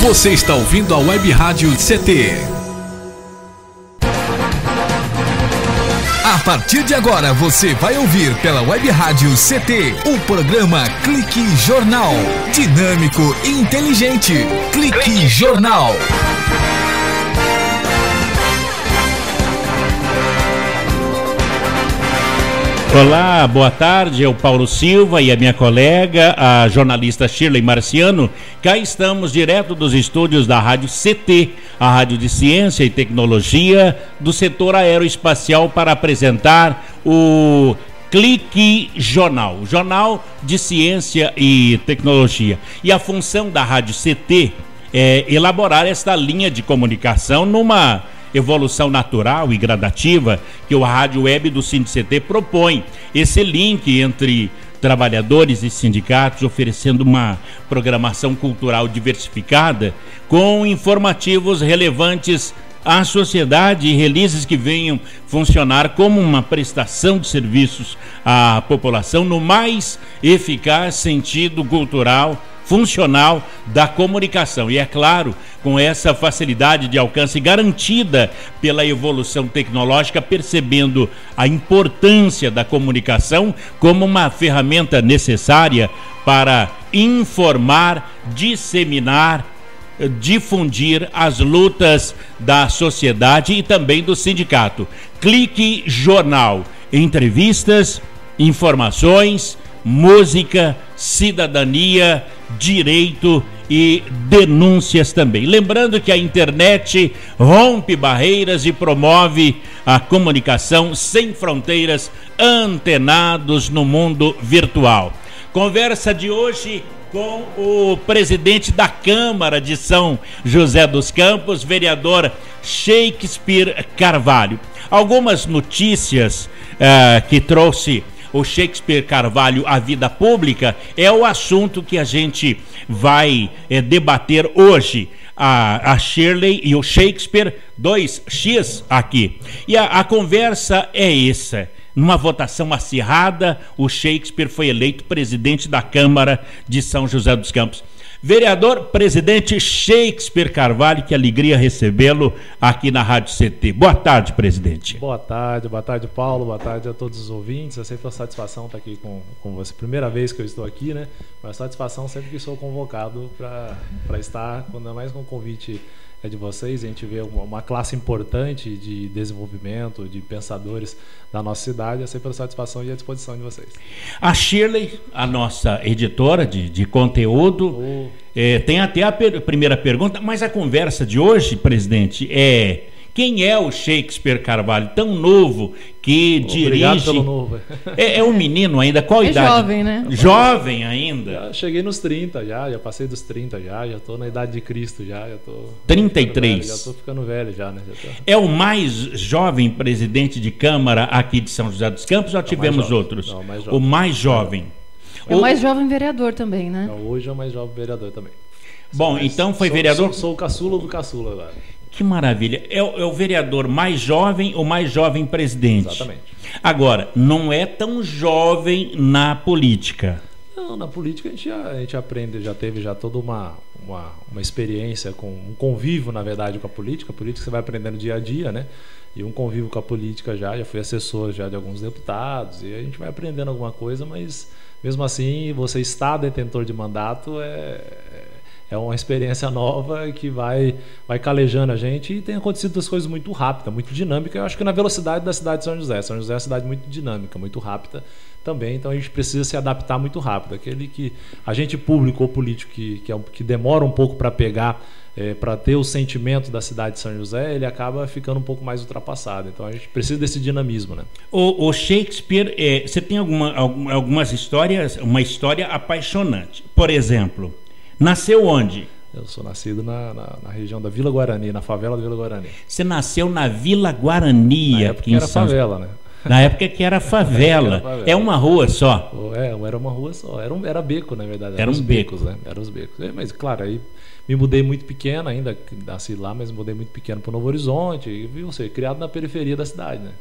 Você está ouvindo a Web Rádio CT. A partir de agora você vai ouvir pela Web Rádio CT o programa Clique Jornal. Dinâmico e inteligente. Clique Jornal. Olá, boa tarde, eu Paulo Silva e a minha colega, a jornalista Shirley Marciano. Cá estamos direto dos estúdios da Rádio CT, a Rádio de Ciência e Tecnologia do setor aeroespacial, para apresentar o Clique Jornal, Jornal de Ciência e Tecnologia. E a função da Rádio CT é elaborar esta linha de comunicação numa evolução natural e gradativa que o Rádio Web do SINDICT propõe. Esse link entre trabalhadores e sindicatos, oferecendo uma programação cultural diversificada com informativos relevantes à sociedade e releases que venham funcionar como uma prestação de serviços à população no mais eficaz sentido cultural funcional da comunicação. E é claro, com essa facilidade de alcance garantida pela evolução tecnológica, percebendo a importância da comunicação como uma ferramenta necessária para informar, disseminar, difundir as lutas da sociedade e também do sindicato. Clique Jornal, entrevistas, informações, música, cidadania, direito e denúncias também. Lembrando que a internet rompe barreiras e promove a comunicação sem fronteiras, antenados no mundo virtual. Conversa de hoje com o presidente da Câmara de São José dos Campos, vereador Shakespeare Carvalho. Algumas notícias que trouxe o Shakespeare Carvalho à vida pública é o assunto que a gente vai debater hoje. A Shirley e o Shakespeare, 2x aqui. E a conversa é essa. Numa votação acirrada, o Shakespeare foi eleito presidente da Câmara de São José dos Campos. Vereador, presidente Shakespeare Carvalho, que alegria recebê-lo aqui na Rádio CT. Boa tarde, presidente. Boa tarde, Paulo, boa tarde a todos os ouvintes. É sempre uma satisfação estar aqui com você. Primeira vez que eu estou aqui, né? Mas satisfação sempre que sou convocado para estar, quando é mais com um convite de vocês. A gente vê uma classe importante de desenvolvimento, de pensadores da nossa cidade. É sempre uma satisfação e à disposição de vocês. A Shirley, a nossa editora de conteúdo, tem até a primeira pergunta, mas a conversa de hoje, presidente, é: quem é o Shakespeare Carvalho, tão novo, que dirige... Obrigado pelo novo. É um menino ainda, qual idade? Jovem, né? Jovem ainda. Já cheguei nos 30, já passei dos 30, já estou na idade de Cristo, já tô... 33. Já estou ficando velho, já, né? É o mais jovem presidente de Câmara aqui de São José dos Campos, ou tivemos outros? Não, mais jovem. O mais jovem. É o mais jovem vereador também, né? Não, hoje é o mais jovem vereador também. Bom, então foi vereador... Sou o caçula do caçula agora. Que maravilha. É o vereador mais jovem, o mais jovem presidente. Exatamente. Agora, não é tão jovem na política. Não, na política a gente aprende, já teve toda uma experiência, com um convívio, na verdade, com a política. A política você vai aprendendo dia a dia, né? E um convívio com a política já fui assessor de alguns deputados, e a gente vai aprendendo alguma coisa, mas mesmo assim, você estar detentor de mandato é uma experiência nova que vai calejando a gente, e tem acontecido as coisas muito rápidas, muito dinâmicas. Eu acho que na velocidade da cidade de São José. São José é uma cidade muito dinâmica, muito rápida também, então a gente precisa se adaptar muito rápido. Aquele que agente público ou político que demora um pouco para pegar, para ter o sentimento da cidade de São José, ele acaba ficando um pouco mais ultrapassado. Então a gente precisa desse dinamismo, né? O Shakespeare, você tem algumas histórias, uma história apaixonante. Por exemplo, nasceu onde? Eu sou nascido na região da Vila Guarani, na favela da Vila Guarani. Você nasceu na Vila Guarani. Na época que era favela, né? Na época que era favela. É uma rua só? Era uma rua só. Era beco, na verdade. Eram os becos, né? Eram os becos. Mas, claro, aí me mudei muito pequeno, ainda nasci lá, mas mudei muito pequeno para o Novo Horizonte. E você, criado na periferia da cidade, né?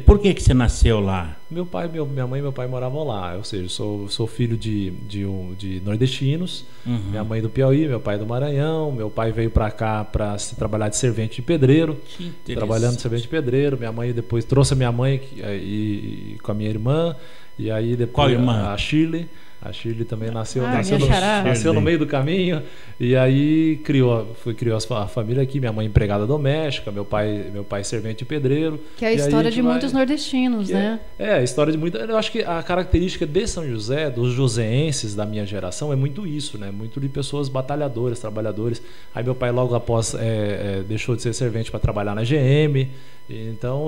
Por que você nasceu lá? Minha mãe e meu pai moravam lá. Ou seja, sou filho de nordestinos. Minha mãe do Piauí, meu pai do Maranhão. Meu pai veio para cá para se trabalhar de servente de pedreiro. Trabalhando de servente de pedreiro. Minha mãe depois trouxe a minha mãe e com a minha irmã. E aí depois qual irmã? A Shirley. A Shirley também nasceu no meio do caminho. E aí criou a família aqui. Minha mãe empregada doméstica, meu pai servente de pedreiro. Que é a história de muitos nordestinos, né? A história de muita. Eu acho que a característica de São José, dos joseenses da minha geração, é muito isso, né? Muito de pessoas batalhadoras, trabalhadores. Aí meu pai logo após deixou de ser servente para trabalhar na GM. Então,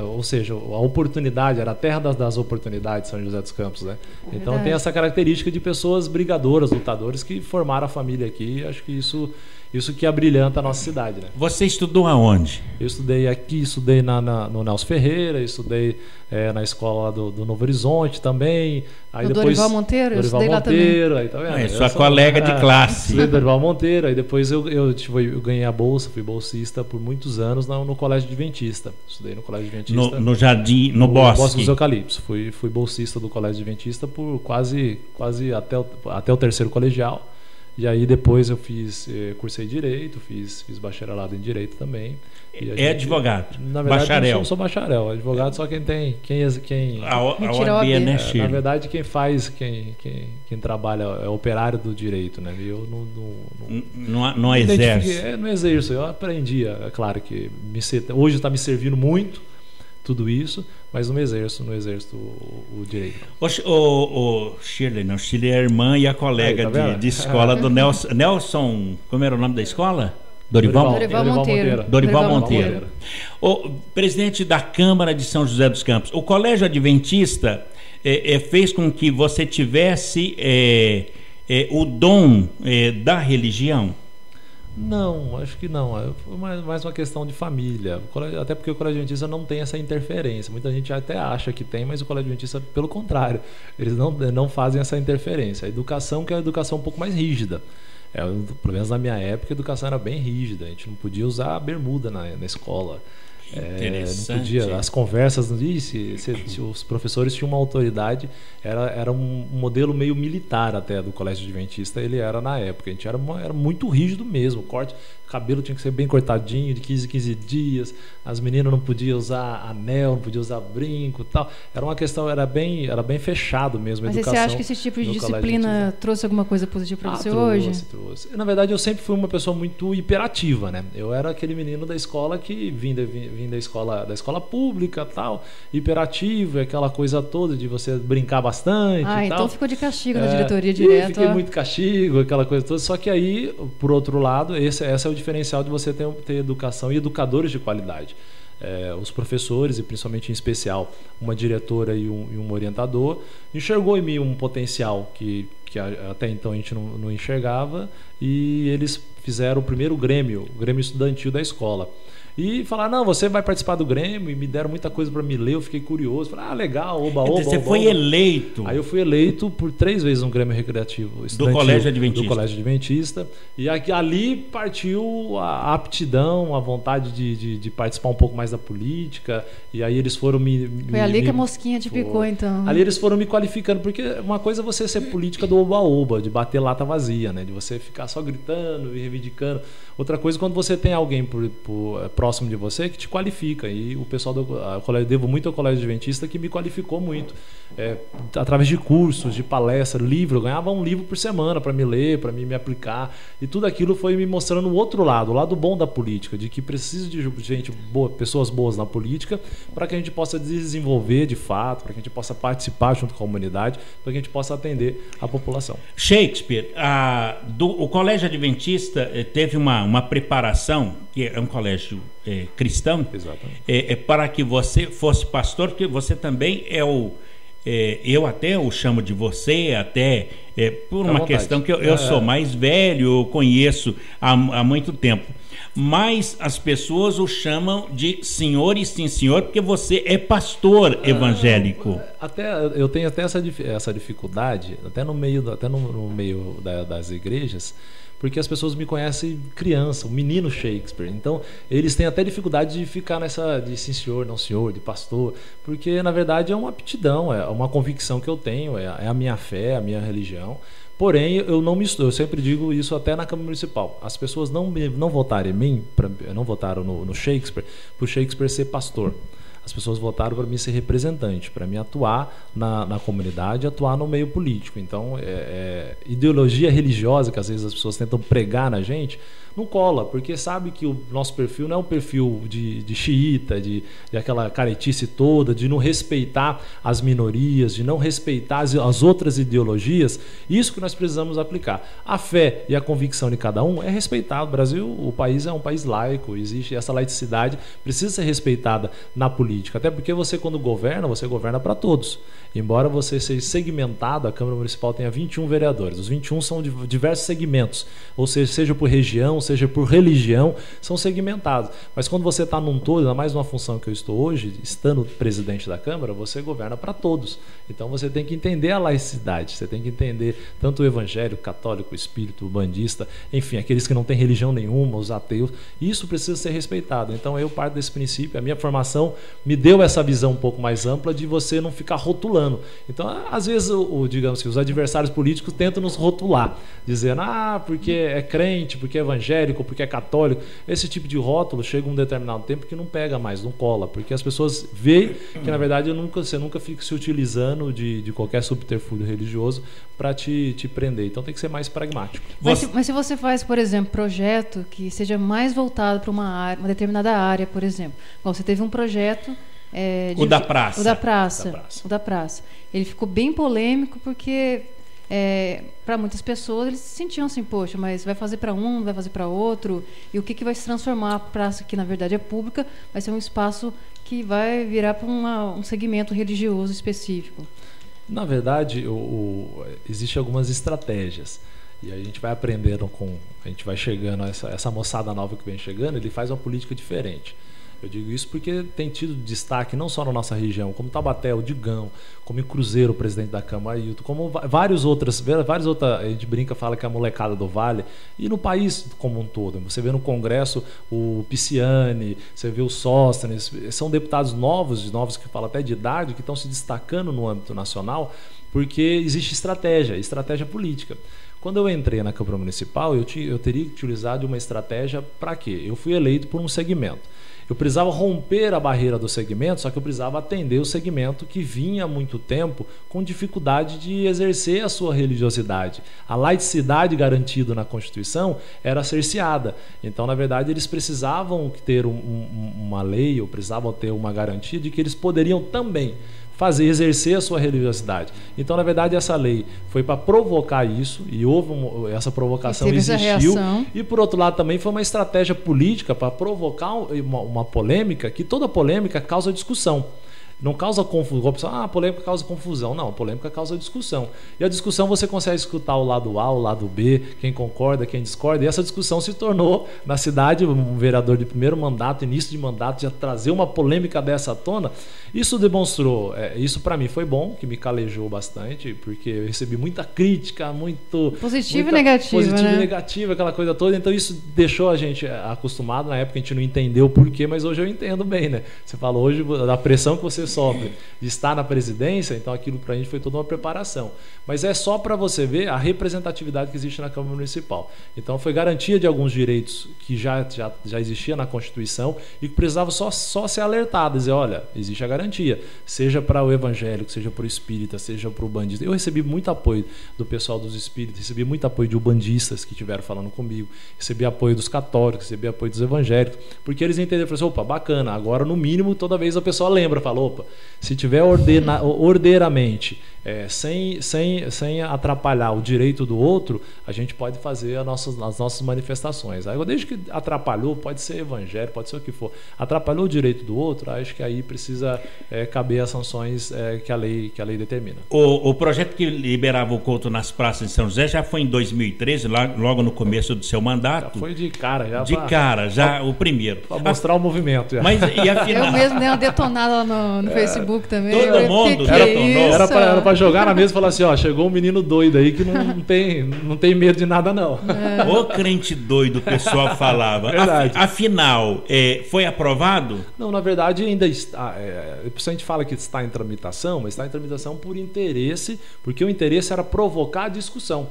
ou seja, a oportunidade, era a terra das oportunidades, São José dos Campos, né? Então tem essa característica de pessoas brigadoras, lutadores que formaram a família aqui. Acho que isso que abrilhanta a nossa cidade, né? Você estudou aonde? Eu estudei aqui, estudei no Nelson Ferreira, estudei na escola do Novo Horizonte também. Aí depois Dorival Monteiro, eu estudei lá também. Aí, tá vendo? Sua colega de classe. Estudei Dorival Monteiro, aí depois eu ganhei a bolsa, fui bolsista por muitos anos no Colégio Adventista. Estudei no Colégio Adventista. No Jardim, no Bosque. Bosque dos Eucaliptos. Fui bolsista do Colégio Adventista por quase até o terceiro colegial. E aí depois eu cursei Direito, fiz bacharelado em Direito também. Advogado? Na verdade, bacharel. Eu não sou bacharel. Advogado só quem tem... A OAB, né, Chico? Na verdade, quem trabalha é operário do Direito, né? Eu não exerce. Não exerço. Eu aprendi, é claro que hoje está me servindo muito tudo isso, mas não exerço o direito. Shirley é a irmã e a colega de escola do Nelson. Como era o nome da escola? Dorival Monteiro. O presidente da Câmara de São José dos Campos, o Colégio Adventista fez com que você tivesse o dom da religião? Não, acho que não. É mais uma questão de família. Até porque o Colégio Adventista não tem essa interferência. Muita gente até acha que tem, mas o Colégio Adventista, pelo contrário, eles não fazem essa interferência. A educação, que é uma educação um pouco mais rígida. Pelo menos na minha época, a educação era bem rígida. A gente não podia usar bermuda na escola. Não podia, as conversas, os professores tinham uma autoridade, era um modelo meio militar até do Colégio Adventista, ele era na época, a gente era muito rígido mesmo, o cabelo tinha que ser bem cortadinho, de 15 em 15 dias, as meninas não podiam usar anel, não podiam usar brinco e tal, era uma questão, era bem fechado mesmo a educação. Mas você acha que esse tipo de disciplina trouxe alguma coisa positiva para você hoje? Trouxe. Na verdade, eu sempre fui uma pessoa muito hiperativa, né? Eu era aquele menino da escola que vim da escola pública, tal, hiperativo, aquela coisa toda de você brincar bastante e tal. Então ficou de castigo na diretoria direto. Fiquei muito castigo, aquela coisa toda. Só que aí, por outro lado, esse é o diferencial de você ter educação e educadores de qualidade. Os professores, e principalmente em especial uma diretora e um orientador, enxergou em mim um potencial que até então a gente não enxergava, e eles fizeram o primeiro Grêmio estudantil da escola. E falaram, não, você vai participar do Grêmio, e me deram muita coisa para me ler, eu fiquei curioso, falei, legal, oba. Você foi eleito. Aí eu fui eleito por 3 vezes no Grêmio Recreativo do Colégio Adventista. E ali partiu a aptidão, a vontade de participar um pouco mais da política, e aí eles foram Foi ali que a mosquinha te picou, então. Ali eles foram me qualificando, porque uma coisa é você ser política do oba-oba, de bater lata vazia, né? De você ficar só gritando e reivindicando. Outra coisa é quando você tem alguém próximo de você que te qualifica, e o pessoal eu devo muito ao Colégio Adventista, que me qualificou muito através de cursos, de palestras, livro. Eu ganhava um livro por semana para me ler, para me aplicar, e tudo aquilo foi me mostrando o outro lado, o lado bom da política, de que precisa de gente boa, pessoas boas na política, para que a gente possa desenvolver de fato, para que a gente possa participar junto com a comunidade, para que a gente possa atender a população. Shakespeare, o Colégio Adventista teve uma preparação, que é um colégio cristão, para que você fosse pastor, porque você também eu até o chamo de você, por uma questão que eu sou mais velho, eu conheço há muito tempo, mas as pessoas o chamam de senhor e sim senhor, porque você é pastor evangélico. Eu tenho até essa dificuldade, até no meio das igrejas, porque as pessoas me conhecem criança, o menino Shakespeare. Então, eles têm até dificuldade de ficar nessa de sim senhor, não senhor, de pastor, porque na verdade é uma aptidão, é uma convicção que eu tenho, é a minha fé, a minha religião. Porém, eu sempre digo isso até na Câmara Municipal. As pessoas não votaram em mim, não votaram no Shakespeare, por Shakespeare ser pastor. As pessoas votaram para mim ser representante, para mim atuar na comunidade, atuar no meio político. Então, ideologia religiosa que às vezes as pessoas tentam pregar na gente, não cola, porque sabe que o nosso perfil não é um perfil de xiita, de aquela caretice toda, de não respeitar as minorias, de não respeitar as outras ideologias. Isso que nós precisamos aplicar. A fé e a convicção de cada um é respeitado. O Brasil, o país é um país laico, existe essa laicidade, precisa ser respeitada na política. Até porque você, quando governa, você governa para todos. Embora você seja segmentado, a Câmara Municipal tenha 21 vereadores. Os 21 são de diversos segmentos, ou seja por região, seja por religião, são segmentados. Mas quando você está num todo, ainda mais numa função que eu estou hoje, estando presidente da Câmara, você governa para todos. Então você tem que entender a laicidade, você tem que entender tanto o evangélico, católico, espírito, bandista, enfim, aqueles que não têm religião nenhuma, os ateus. Isso precisa ser respeitado. Então eu parto desse princípio. A minha formação me deu essa visão um pouco mais ampla de você não ficar rotulando. Então, às vezes, digamos assim, os adversários políticos tentam nos rotular, dizendo, porque é crente, porque é evangélico, porque é católico. Esse tipo de rótulo chega um determinado tempo que não pega mais, não cola, porque as pessoas veem que, na verdade, você nunca fica se utilizando de qualquer subterfúgio religioso para te prender. Então, tem que ser mais pragmático. Mas se você faz, por exemplo, projeto que seja mais voltado para uma determinada área, por exemplo. Bom, você teve um projeto... O da praça. O da praça. Ele ficou bem polêmico porque para muitas pessoas eles se sentiam assim, poxa, mas vai fazer para um, vai fazer para outro, e o que vai se transformar? A praça, que na verdade é pública, vai ser um espaço que vai virar para um segmento religioso específico. Na verdade, existem algumas estratégias. E a gente vai aprendendo a gente vai chegando, essa moçada nova que vem chegando, ele faz uma política diferente. Eu digo isso porque tem tido destaque não só na nossa região, como Taubaté, o Digão, como em Cruzeiro, o presidente da Câmara, Ailton, como várias outras, a gente brinca, fala que é a molecada do Vale, e no país como um todo. Você vê no Congresso o Pisciani, você vê o Sóstenes, são deputados novos que falam até de idade, que estão se destacando no âmbito nacional, porque existe estratégia política. Quando eu entrei na Câmara Municipal, eu teria que utilizar de uma estratégia para quê? Eu fui eleito por um segmento. Eu precisava romper a barreira do segmento, só que eu precisava atender o segmento que vinha há muito tempo com dificuldade de exercer a sua religiosidade. A laicidade garantida na Constituição era cerceada. Então, na verdade, eles precisavam ter uma lei, ou precisavam ter uma garantia de que eles poderiam também exercer a sua religiosidade. Então, na verdade, essa lei foi para provocar isso, e houve essa provocação, existiu. E, por outro lado, também foi uma estratégia política para provocar uma polêmica, que toda polêmica causa discussão. Não causa confusão. A polêmica causa confusão. Não, a polêmica causa discussão. E a discussão você consegue escutar o lado A, o lado B, quem concorda, quem discorda. E essa discussão se tornou, na cidade, um vereador de primeiro mandato, início de mandato, já trazer uma polêmica dessa à tona. Isso demonstrou, isso para mim foi bom, que me calejou bastante, porque eu recebi muita crítica, positiva e negativa. Positiva e negativa, aquela coisa toda. Então isso deixou a gente acostumado. Na época a gente não entendeu o porquê, mas hoje eu entendo bem, né? Você fala hoje da pressão que você sofre de estar na presidência, então aquilo pra gente foi toda uma preparação. Mas é só para você ver a representatividade que existe na Câmara Municipal. Então foi garantia de alguns direitos que já existia na Constituição e que precisava só ser alertado, dizer, olha, existe a garantia, seja para o evangélico, seja para o espírita, seja para o bandista. Eu recebi muito apoio do pessoal dos espíritas, recebi muito apoio de ubandistas que estiveram falando comigo, recebi apoio dos católicos, recebi apoio dos evangélicos, porque eles entenderam, falaram assim, opa, bacana, agora no mínimo toda vez a pessoa lembra, fala, opa, se tiver ordeiramente, sem atrapalhar o direito do outro, a gente pode fazer as nossas manifestações. Aí, desde que atrapalhou, pode ser evangélico, pode ser o que for, atrapalhou o direito do outro, acho que aí precisa caber as sanções que a lei determina. O projeto que liberava o culto nas praças de São José já foi em 2013, logo no começo do seu mandato. Já foi de cara, o primeiro. Para mostrar o movimento. Mas, e afinal... Eu mesmo dei uma detonada lá no Facebook também. Todo mundo detonou. Era para pra jogar na mesa e falar assim, ó, chegou um menino doido aí que não tem medo de nada, não. Ô crente doido, o pessoal falava. Verdade. Afinal, foi aprovado? Não, na verdade ainda está. A gente fala que está em tramitação, mas está em tramitação por interesse, porque o interesse era provocar a discussão.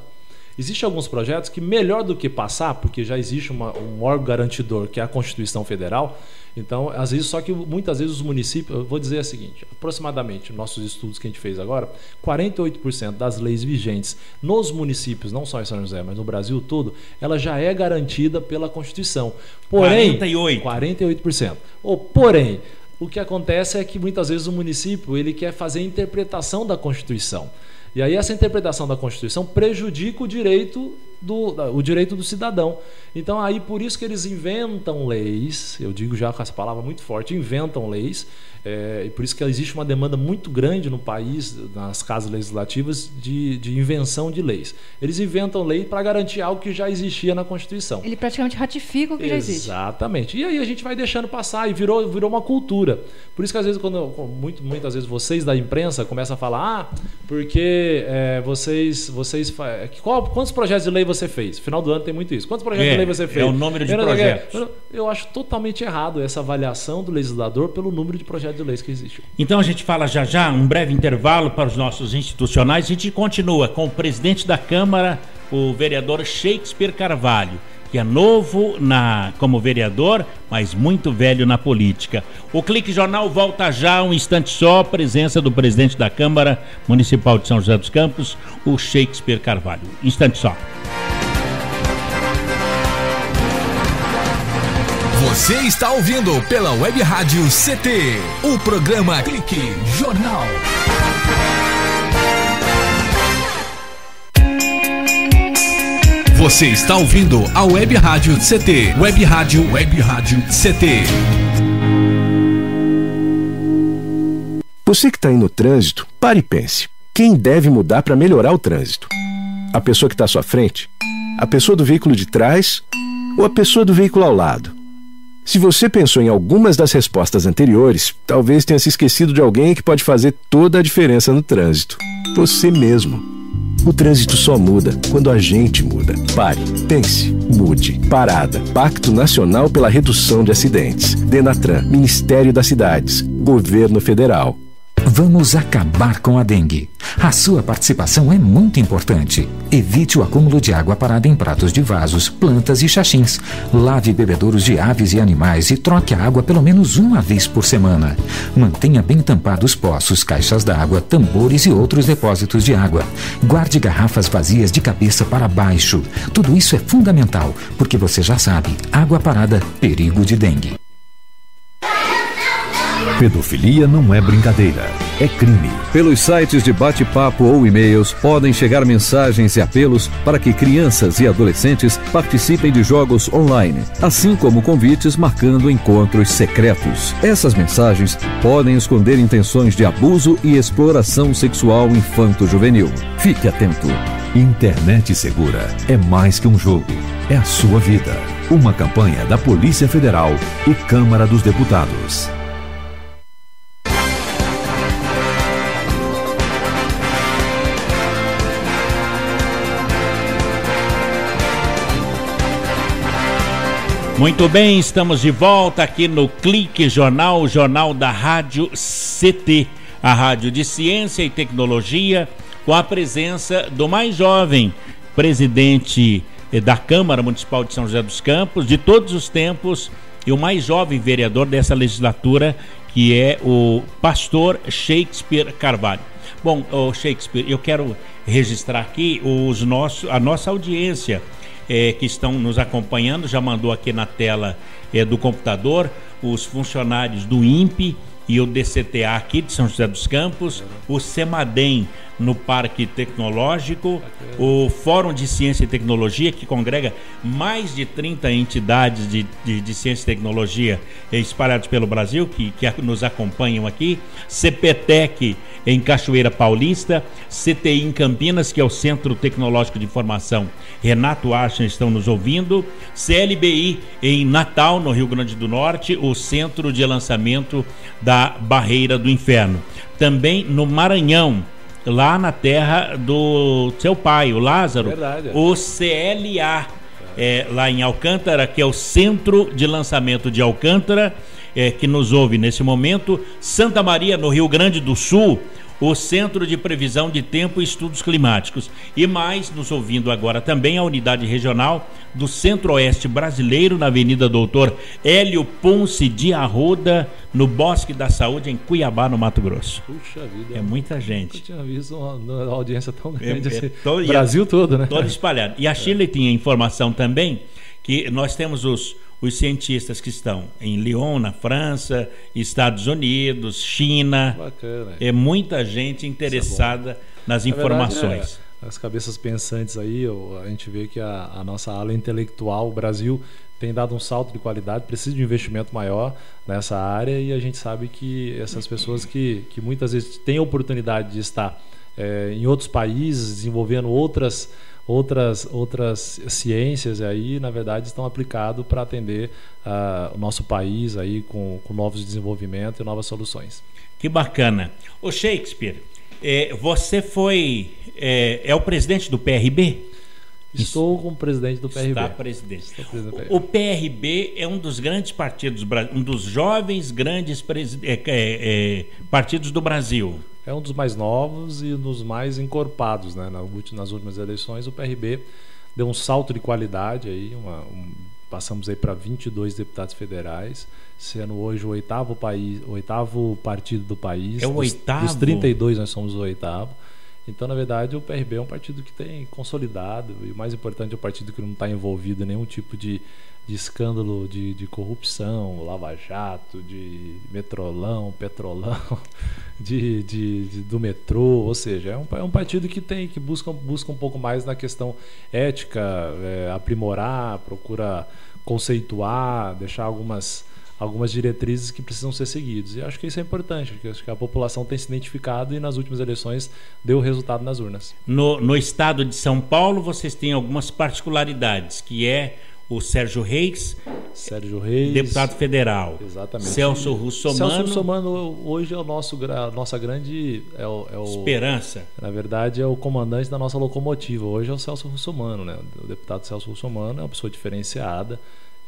Existem alguns projetos que, melhor do que passar, porque já existe um órgão garantidor, que é a Constituição Federal. Então, às vezes, só que muitas vezes os municípios, eu vou dizer o seguinte, aproximadamente, nossos estudos que a gente fez agora, 48% das leis vigentes nos municípios, não só em São José, mas no Brasil todo, ela já é garantida pela Constituição. Porém, 48%. Porém, o que acontece é que muitas vezes o município ele quer fazer a interpretação da Constituição. E aí essa interpretação da Constituição prejudica o direito do cidadão. Então aí por isso que eles inventam leis, eu digo já com essa palavra muito forte, inventam leis, e por isso que existe uma demanda muito grande no país, nas casas legislativas, de invenção de leis. Eles inventam lei para garantir algo que já existia na Constituição. Ele praticamente ratifica o que já existe. Exatamente. E aí a gente vai deixando passar e virou uma cultura. Por isso que às vezes, muitas vezes vocês da imprensa começam a falar, porque quantos projetos de lei você fez? Final do ano tem muito isso. Quantos projetos de lei você fez? É o número de projetos. Eu acho totalmente errado essa avaliação do legislador pelo número de projetos de leis que existe. Então a gente fala já, um breve intervalo para os nossos institucionais. A gente continua com o presidente da Câmara, o vereador Shakespeare Carvalho, que é novo como vereador, mas muito velho na política. O Clique Jornal volta já, um instante só, presença do presidente da Câmara Municipal de São José dos Campos, o Shakespeare Carvalho. Instante só. Você está ouvindo pela Web Rádio CT, o programa Clique Jornal. Você está ouvindo a Web Rádio CT, Web Rádio CT. Você que está aí no trânsito, pare e pense. Quem deve mudar para melhorar o trânsito? A pessoa que está à sua frente? A pessoa do veículo de trás? Ou a pessoa do veículo ao lado? Se você pensou em algumas das respostas anteriores, talvez tenha se esquecido de alguém que pode fazer toda a diferença no trânsito. Você mesmo. O trânsito só muda quando a gente muda. Pare, pense, mude. Parada. Pacto Nacional pela Redução de Acidentes. Denatran, Ministério das Cidades, Governo Federal. Vamos acabar com a dengue. A sua participação é muito importante. Evite o acúmulo de água parada em pratos de vasos, plantas e xaxins. Lave bebedouros de aves e animais e troque a água pelo menos uma vez por semana. Mantenha bem tampados poços, caixas d'água, tambores e outros depósitos de água. Guarde garrafas vazias de cabeça para baixo. Tudo isso é fundamental, porque você já sabe, água parada, perigo de dengue. Pedofilia não é brincadeira, é crime. Pelos sites de bate-papo ou e-mails podem chegar mensagens e apelos para que crianças e adolescentes participem de jogos online, assim como convites marcando encontros secretos. Essas mensagens podem esconder intenções de abuso e exploração sexual infanto-juvenil. Fique atento. Internet segura é mais que um jogo, é a sua vida. Uma campanha da Polícia Federal e Câmara dos Deputados. Muito bem, estamos de volta aqui no Clique Jornal, o jornal da Rádio CT, a rádio de ciência e tecnologia, com a presença do mais jovem presidente da Câmara Municipal de São José dos Campos, de todos os tempos, e o mais jovem vereador dessa legislatura, que é o pastor Shakespeare Carvalho. Bom, Shakespeare, eu quero registrar aqui a nossa audiência, que estão nos acompanhando, já mandou aqui na tela do computador os funcionários do INPE e o DCTA aqui de São José dos Campos, o CEMADEM no Parque Tecnológico, o Fórum de Ciência e Tecnologia, que congrega mais de 30 entidades de ciência e tecnologia espalhadas pelo Brasil, que nos acompanham aqui, CPTEC em Cachoeira Paulista, CTI em Campinas, que é o Centro Tecnológico de Informação Renato Archen, estão nos ouvindo, CLBI em Natal, no Rio Grande do Norte, o Centro de Lançamento da Barreira do Inferno. Também no Maranhão, lá na terra do seu pai, o Lázaro. Verdade, é. O CLA, lá em Alcântara, que é o Centro de Lançamento de Alcântara, que nos ouve nesse momento. Santa Maria, no Rio Grande do Sul, o Centro de Previsão de Tempo e Estudos Climáticos. E mais, nos ouvindo agora também, a Unidade Regional do Centro-Oeste Brasileiro, na Avenida Doutor Hélio Ponce de Arruda, no Bosque da Saúde, em Cuiabá, no Mato Grosso. Puxa vida. É muita gente. Eu tinha visto uma audiência tão grande assim. Todo, Brasil todo, né? Todo espalhado. E a Shirley tinha informação também que nós temos os cientistas que estão em Lyon, na França, Estados Unidos, China. Bacana. É muita gente interessada nas informações. As cabeças pensantes aí, a gente vê que a nossa ala intelectual, o Brasil, tem dado um salto de qualidade, precisa de um investimento maior nessa área, e a gente sabe que essas pessoas que muitas vezes têm a oportunidade de estar em outros países, desenvolvendo outras ciências aí, na verdade, estão aplicados para atender o nosso país aí com novos desenvolvimentos e novas soluções. Que bacana. Ô Shakespeare, você foi o presidente do PRB? Estou como presidente do PRB. Está presidente. O PRB é um dos grandes partidos, um dos jovens grandes partidos do Brasil. É um dos mais novos e um dos mais encorpados, né? Nas últimas eleições, o PRB deu um salto de qualidade aí, passamos aí para 22 deputados federais, sendo hoje o oitavo partido do país. É o oitavo? Dos 32 nós somos o oitavo. Então, na verdade, o PRB é um partido que tem consolidado, e o mais importante é um partido que não está envolvido em nenhum tipo de escândalo de corrupção, lava-jato, de metrolão, petrolão, do metrô, ou seja, é um partido que busca um pouco mais na questão ética, aprimorar, procura conceituar, deixar algumas diretrizes que precisam ser seguidas. E acho que isso é importante, porque acho que a população tem se identificado e nas últimas eleições deu resultado nas urnas. No estado de São Paulo, vocês têm algumas particularidades, que é o Sérgio Reis, deputado federal. Exatamente. Celso Russomano. Celso Russomano hoje é a nossa grande... esperança. Na verdade, é o comandante da nossa locomotiva. Hoje é o Celso Russomano, né? O deputado Celso Russomano é uma pessoa diferenciada,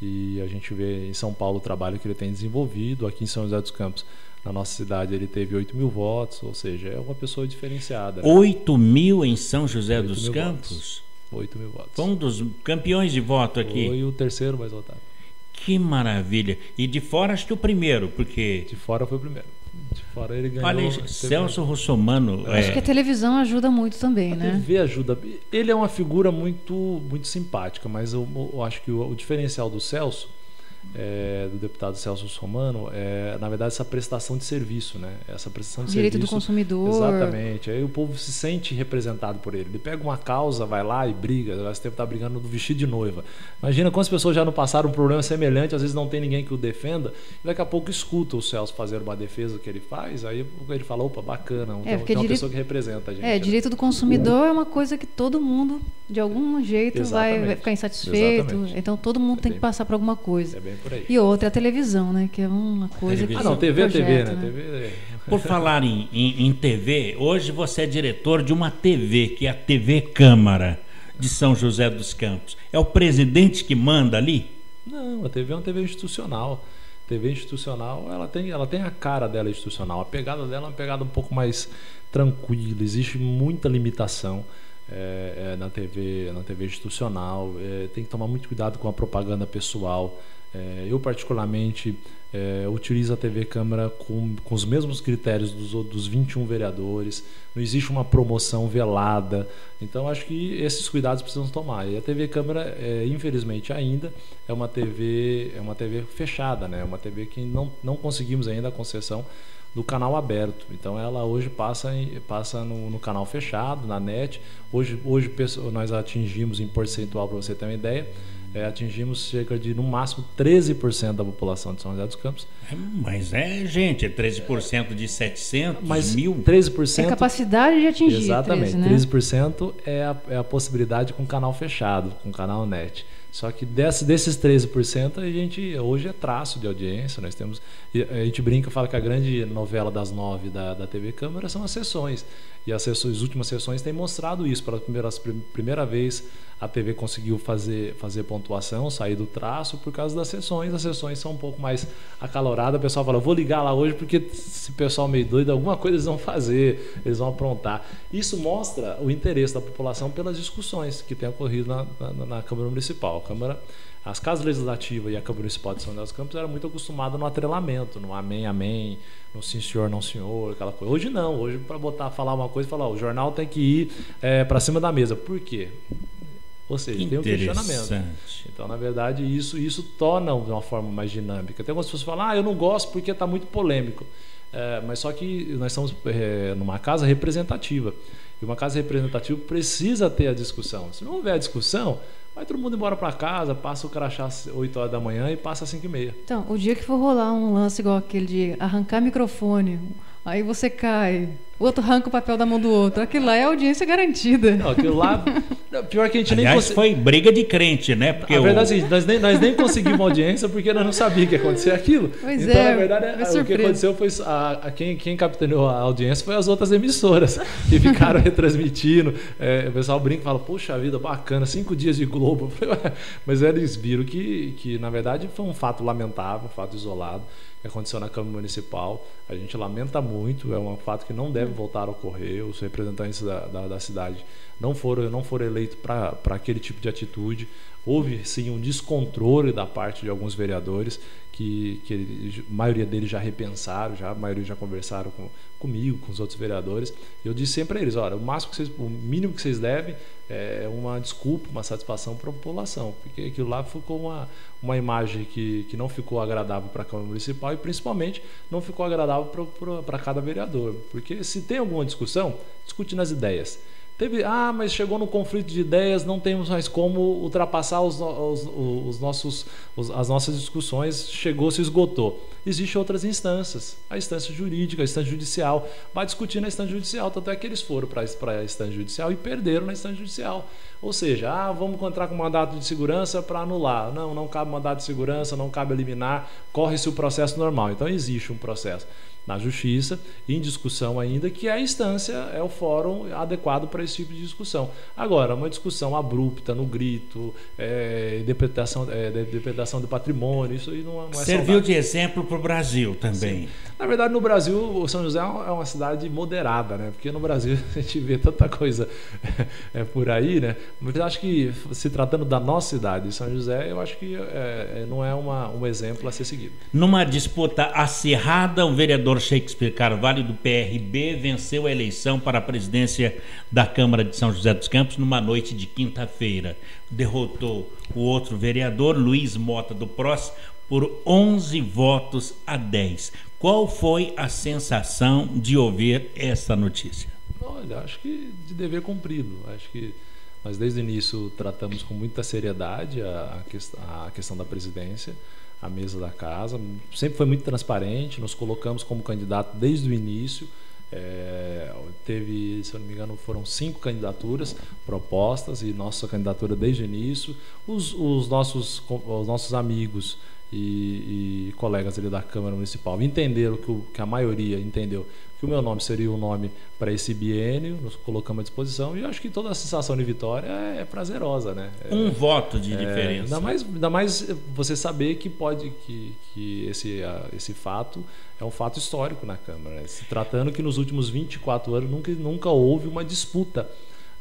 e a gente vê em São Paulo o trabalho que ele tem desenvolvido. Aqui em São José dos Campos, na nossa cidade, ele teve 8.000 votos, ou seja, é uma pessoa diferenciada. Né? 8.000 em São José dos Campos? 8.000 votos. Foi um dos campeões de voto aqui. Foi o terceiro mais votado. Que maravilha. E de fora, acho que o primeiro, porque... De fora foi o primeiro. De fora ele ganhou... Olha, Celso Russomano... Acho que a televisão ajuda muito também, né? A TV ajuda. Ele é uma figura muito, muito simpática, mas eu acho que o diferencial do Celso, do deputado Celso Russomano, na verdade, essa prestação de serviço, né? Essa prestação de direito serviço, do consumidor. Exatamente. Aí o povo se sente representado por ele. Ele pega uma causa, vai lá e briga. Você deve estar brigando no vestido de noiva. Imagina quantas pessoas já não passaram um problema semelhante, às vezes não tem ninguém que o defenda, e daqui a pouco escuta o Celso fazer uma defesa que ele faz, aí ele fala, opa, bacana, tem uma pessoa que representa a gente. Direito do consumidor é uma coisa que todo mundo, de algum jeito, vai ficar insatisfeito. Exatamente. Então todo mundo tem que passar por alguma coisa. É bem por aí. E outra é a televisão, né? Que é uma coisa que... TV é TV, né? TV Por falar em TV, hoje você é diretor de uma TV, que é a TV Câmara de São José dos Campos. É o presidente que manda ali? Não, a TV é uma TV institucional. A TV institucional, ela tem a cara dela institucional. A pegada dela é uma pegada um pouco mais tranquila. Existe muita limitação na TV institucional. Tem que tomar muito cuidado com a propaganda pessoal. Eu, particularmente, utilizo a TV Câmara com os mesmos critérios dos 21 vereadores. Não existe uma promoção velada. Então, acho que esses cuidados precisam tomar. E a TV Câmara, infelizmente, ainda é uma TV fechada, né? É uma TV que não conseguimos ainda a concessão do canal aberto. Então, ela hoje passa no canal fechado, na net. Hoje nós atingimos, em percentual, para você ter uma ideia, atingimos cerca de, no máximo, 13% da população de São José dos Campos. Mas gente, 13% de 700 mil? 13%... É capacidade de atingir. Exatamente, 13, né? 13% é a possibilidade com canal fechado, com canal net. Só que desses 13%, a gente hoje é traço de audiência. Nós temos, a gente brinca, fala que a grande novela das 9 da TV Câmara são as sessões. E as últimas sessões têm mostrado isso. Pela primeira vez, a TV conseguiu fazer pontuação, sair do traço por causa das sessões. As sessões são um pouco mais acaloradas. O pessoal fala, vou ligar lá hoje porque esse pessoal meio doido, alguma coisa eles vão fazer, eles vão aprontar. Isso mostra o interesse da população pelas discussões que têm ocorrido na Câmara Municipal. As casas legislativas e a Câmara Municipal de São José dos Campos eram muito acostumadas no atrelamento, no amém, amém, no sim senhor, não senhor, aquela coisa. Hoje não, hoje para falar uma coisa, falar, o jornal tem que ir para cima da mesa. Por quê? Ou seja, tem um questionamento. Então, na verdade, isso torna de uma forma mais dinâmica. Tem algumas pessoas que falam, eu não gosto porque está muito polêmico. Mas só que nós estamos numa casa representativa. E uma casa representativa precisa ter a discussão. Se não houver a discussão, vai todo mundo embora para casa, passa o crachá às 8 horas da manhã e passa às 5h30. Então, o dia que for rolar um lance igual aquele de arrancar microfone, aí você cai, o outro arranca o papel da mão do outro, aquilo lá é audiência garantida. Não, aquilo lá, pior que a gente Aliás, foi briga de crente, né? Porque a verdade é assim, nós nem conseguimos audiência porque nós não sabíamos que ia acontecer aquilo. Pois então, na verdade, o que aconteceu foi quem capitaneou a audiência foi as outras emissoras que ficaram retransmitindo. O pessoal brinca e fala, puxa vida, bacana, 5 dias de Globo. Mas eles viram que na verdade foi um fato lamentável, um fato isolado que aconteceu na Câmara Municipal. A gente lamenta muito, é um fato que não deve voltar a ocorrer. Os representantes da cidade não foram eleitos para aquele tipo de atitude. Houve sim um descontrole da parte de alguns vereadores que a maioria deles já repensaram, a maioria já conversaram comigo, com os outros vereadores. Eu disse sempre a eles, olha, o mínimo que vocês devem é uma desculpa, uma satisfação para a população, porque aquilo lá ficou uma imagem que não ficou agradável para a Câmara Municipal e principalmente não ficou agradável para cada vereador, porque se tem alguma discussão, discute nas ideias. Mas chegou no conflito de ideias, não temos mais como ultrapassar as nossas discussões, se esgotou. Existem outras instâncias, a instância jurídica, a instância judicial, vai discutir na instância judicial, tanto é que eles foram para a instância judicial e perderam na instância judicial. Ou seja, vamos entrar com mandato de segurança para anular. Não cabe mandato de segurança, não cabe eliminar, corre-se o processo normal. Então existe um processo na Justiça, em discussão ainda, que é a instância, é o fórum adequado para esse tipo de discussão. Agora, uma discussão abrupta, no grito, depredação do patrimônio, isso aí não é Serviu saudável. De exemplo para o Brasil também. Sim. Na verdade, no Brasil, o São José é uma cidade moderada, né? Porque no Brasil a gente vê tanta coisa por aí, né? Mas eu acho que, se tratando da nossa cidade, São José, eu acho que não é um exemplo a ser seguido. Numa disputa acirrada, o vereador Shakespeare Carvalho, do PRB, venceu a eleição para a presidência da Câmara de São José dos Campos numa noite de quinta-feira. Derrotou o outro vereador, Luiz Mota, do PROS, por 11 votos a 10. Qual foi a sensação de ouvir essa notícia? Olha, acho que de dever cumprido. Acho que nós desde o início tratamos com muita seriedade a questão da presidência, a mesa da casa. Sempre foi muito transparente, nos colocamos como candidato desde o início. Teve, se eu não me engano, foram 5 candidaturas propostas e nossa candidatura desde o início. Os nossos amigos e colegas ali da Câmara Municipal entenderam que a maioria entendeu que o meu nome seria o nome para esse biênio, nos colocamos à disposição, e eu acho que toda a sensação de vitória é prazerosa, né? Um voto de diferença. Ainda mais você saber que esse fato é um fato histórico na Câmara, né? Se tratando que nos últimos 24 anos nunca houve uma disputa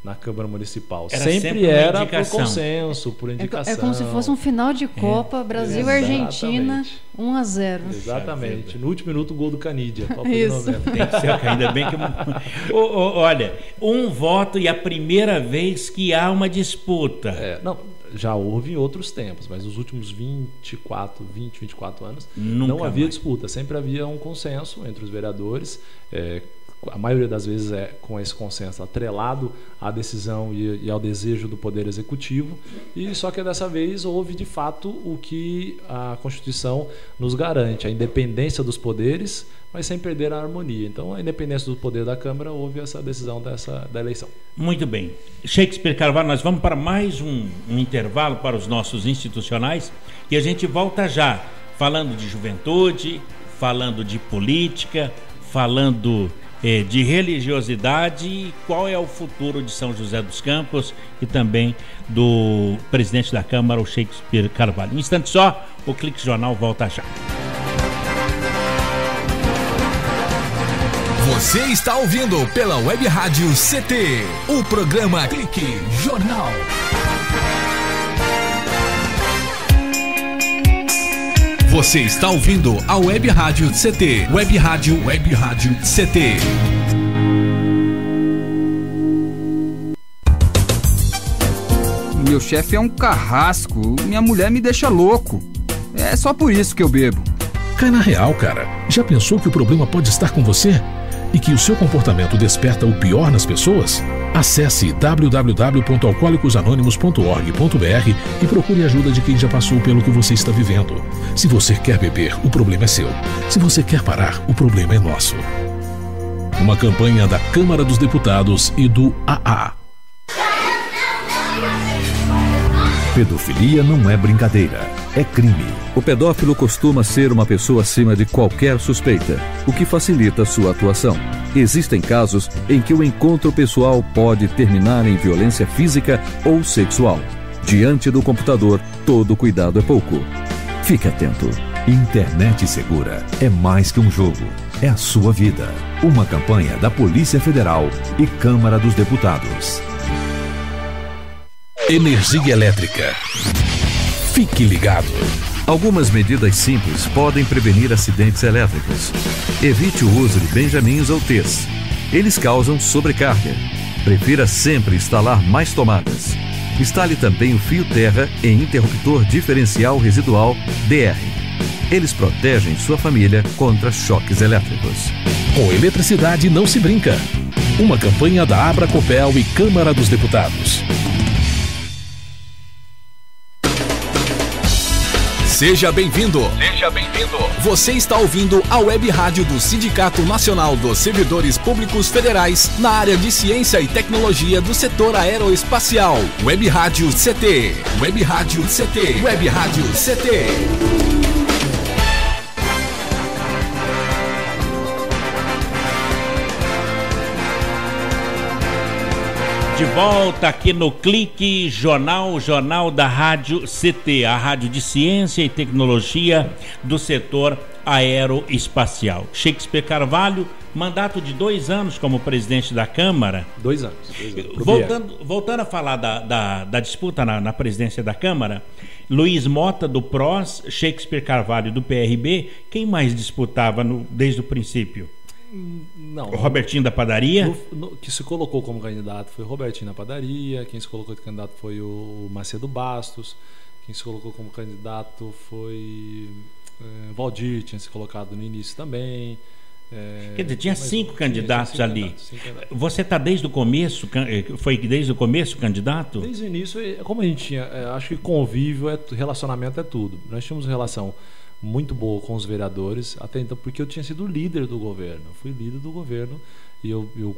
na Câmara Municipal. Sempre era por consenso, por indicação. É como se fosse um final de Copa, Brasil e Argentina, 1-0. Exatamente. No último minuto, o gol do Canídia. Copa Isso. de 90. Tem que ser, ainda bem que... Olha, um voto e a primeira vez que há uma disputa. Já houve em outros tempos, mas nos últimos 24 anos não havia disputa. Sempre havia um consenso entre os vereadores. a maioria das vezes é com esse consenso atrelado à decisão e ao desejo do Poder Executivo, e só que dessa vez houve de fato o que a Constituição nos garante, a independência dos poderes, mas sem perder a harmonia. Então, a independência do poder da Câmara, houve essa decisão da eleição. Muito bem. Shakespeare Carvalho, nós vamos para mais um intervalo para os nossos institucionais e a gente volta já, falando de juventude, falando de política, falando de religiosidade e qual é o futuro de São José dos Campos e também do presidente da Câmara, o Shakespeare Carvalho. Um instante só, o Clique Jornal volta já. Você está ouvindo pela Web Rádio CT, o programa Clique Jornal. Você está ouvindo a Web Rádio CT, Web Rádio CT. Meu chefe é um carrasco, minha mulher me deixa louco. É só por isso que eu bebo. Cai na real, cara. Já pensou que o problema pode estar com você? E que o seu comportamento desperta o pior nas pessoas? Acesse www.alcoolicosanonimos.org.br e procure ajuda de quem já passou pelo que você está vivendo. Se você quer beber, o problema é seu. Se você quer parar, o problema é nosso. Uma campanha da Câmara dos Deputados e do AA. Pedofilia não é brincadeira, é crime. O pedófilo costuma ser uma pessoa acima de qualquer suspeita, o que facilita sua atuação. Existem casos em que o encontro pessoal pode terminar em violência física ou sexual. Diante do computador, todo cuidado é pouco. Fique atento. Internet segura é mais que um jogo, é a sua vida. Uma campanha da Polícia Federal e Câmara dos Deputados. Energia elétrica. Fique ligado. Algumas medidas simples podem prevenir acidentes elétricos. Evite o uso de benjamins ou T's. Eles causam sobrecarga. Prefira sempre instalar mais tomadas. Instale também o fio terra em interruptor diferencial residual DR. Eles protegem sua família contra choques elétricos. Com eletricidade não se brinca. Uma campanha da Abracopel e Câmara dos Deputados. Seja bem-vindo. Você está ouvindo a Web Rádio do Sindicato Nacional dos Servidores Públicos Federais na área de Ciência e Tecnologia do setor aeroespacial. Web Rádio CT. Web Rádio CT. Web Rádio CT. De volta aqui no Clique Jornal, Jornal da Rádio CT, a rádio de ciência e tecnologia do setor aeroespacial. Shakespeare Carvalho, mandato de 2 anos como presidente da Câmara. 2 anos. Voltando a falar da disputa na presidência da Câmara, Luiz Mota do PROS, Shakespeare Carvalho do PRB, quem mais disputava desde o princípio? Não. O Robertinho da Padaria? Que se colocou como candidato foi o Robertinho da Padaria. Quem se colocou como candidato foi o Macedo Bastos. Quem se colocou como candidato foi Valdir, tinha se colocado no início também. Quer dizer, tinha 5 candidatos ali. Você está desde o começo? Foi desde o começo candidato? Desde o início, como a gente tinha, acho que convívio, relacionamento é tudo. Nós tínhamos relação muito boa com os vereadores, até então, porque eu tinha sido líder do governo. Eu fui líder do governo e o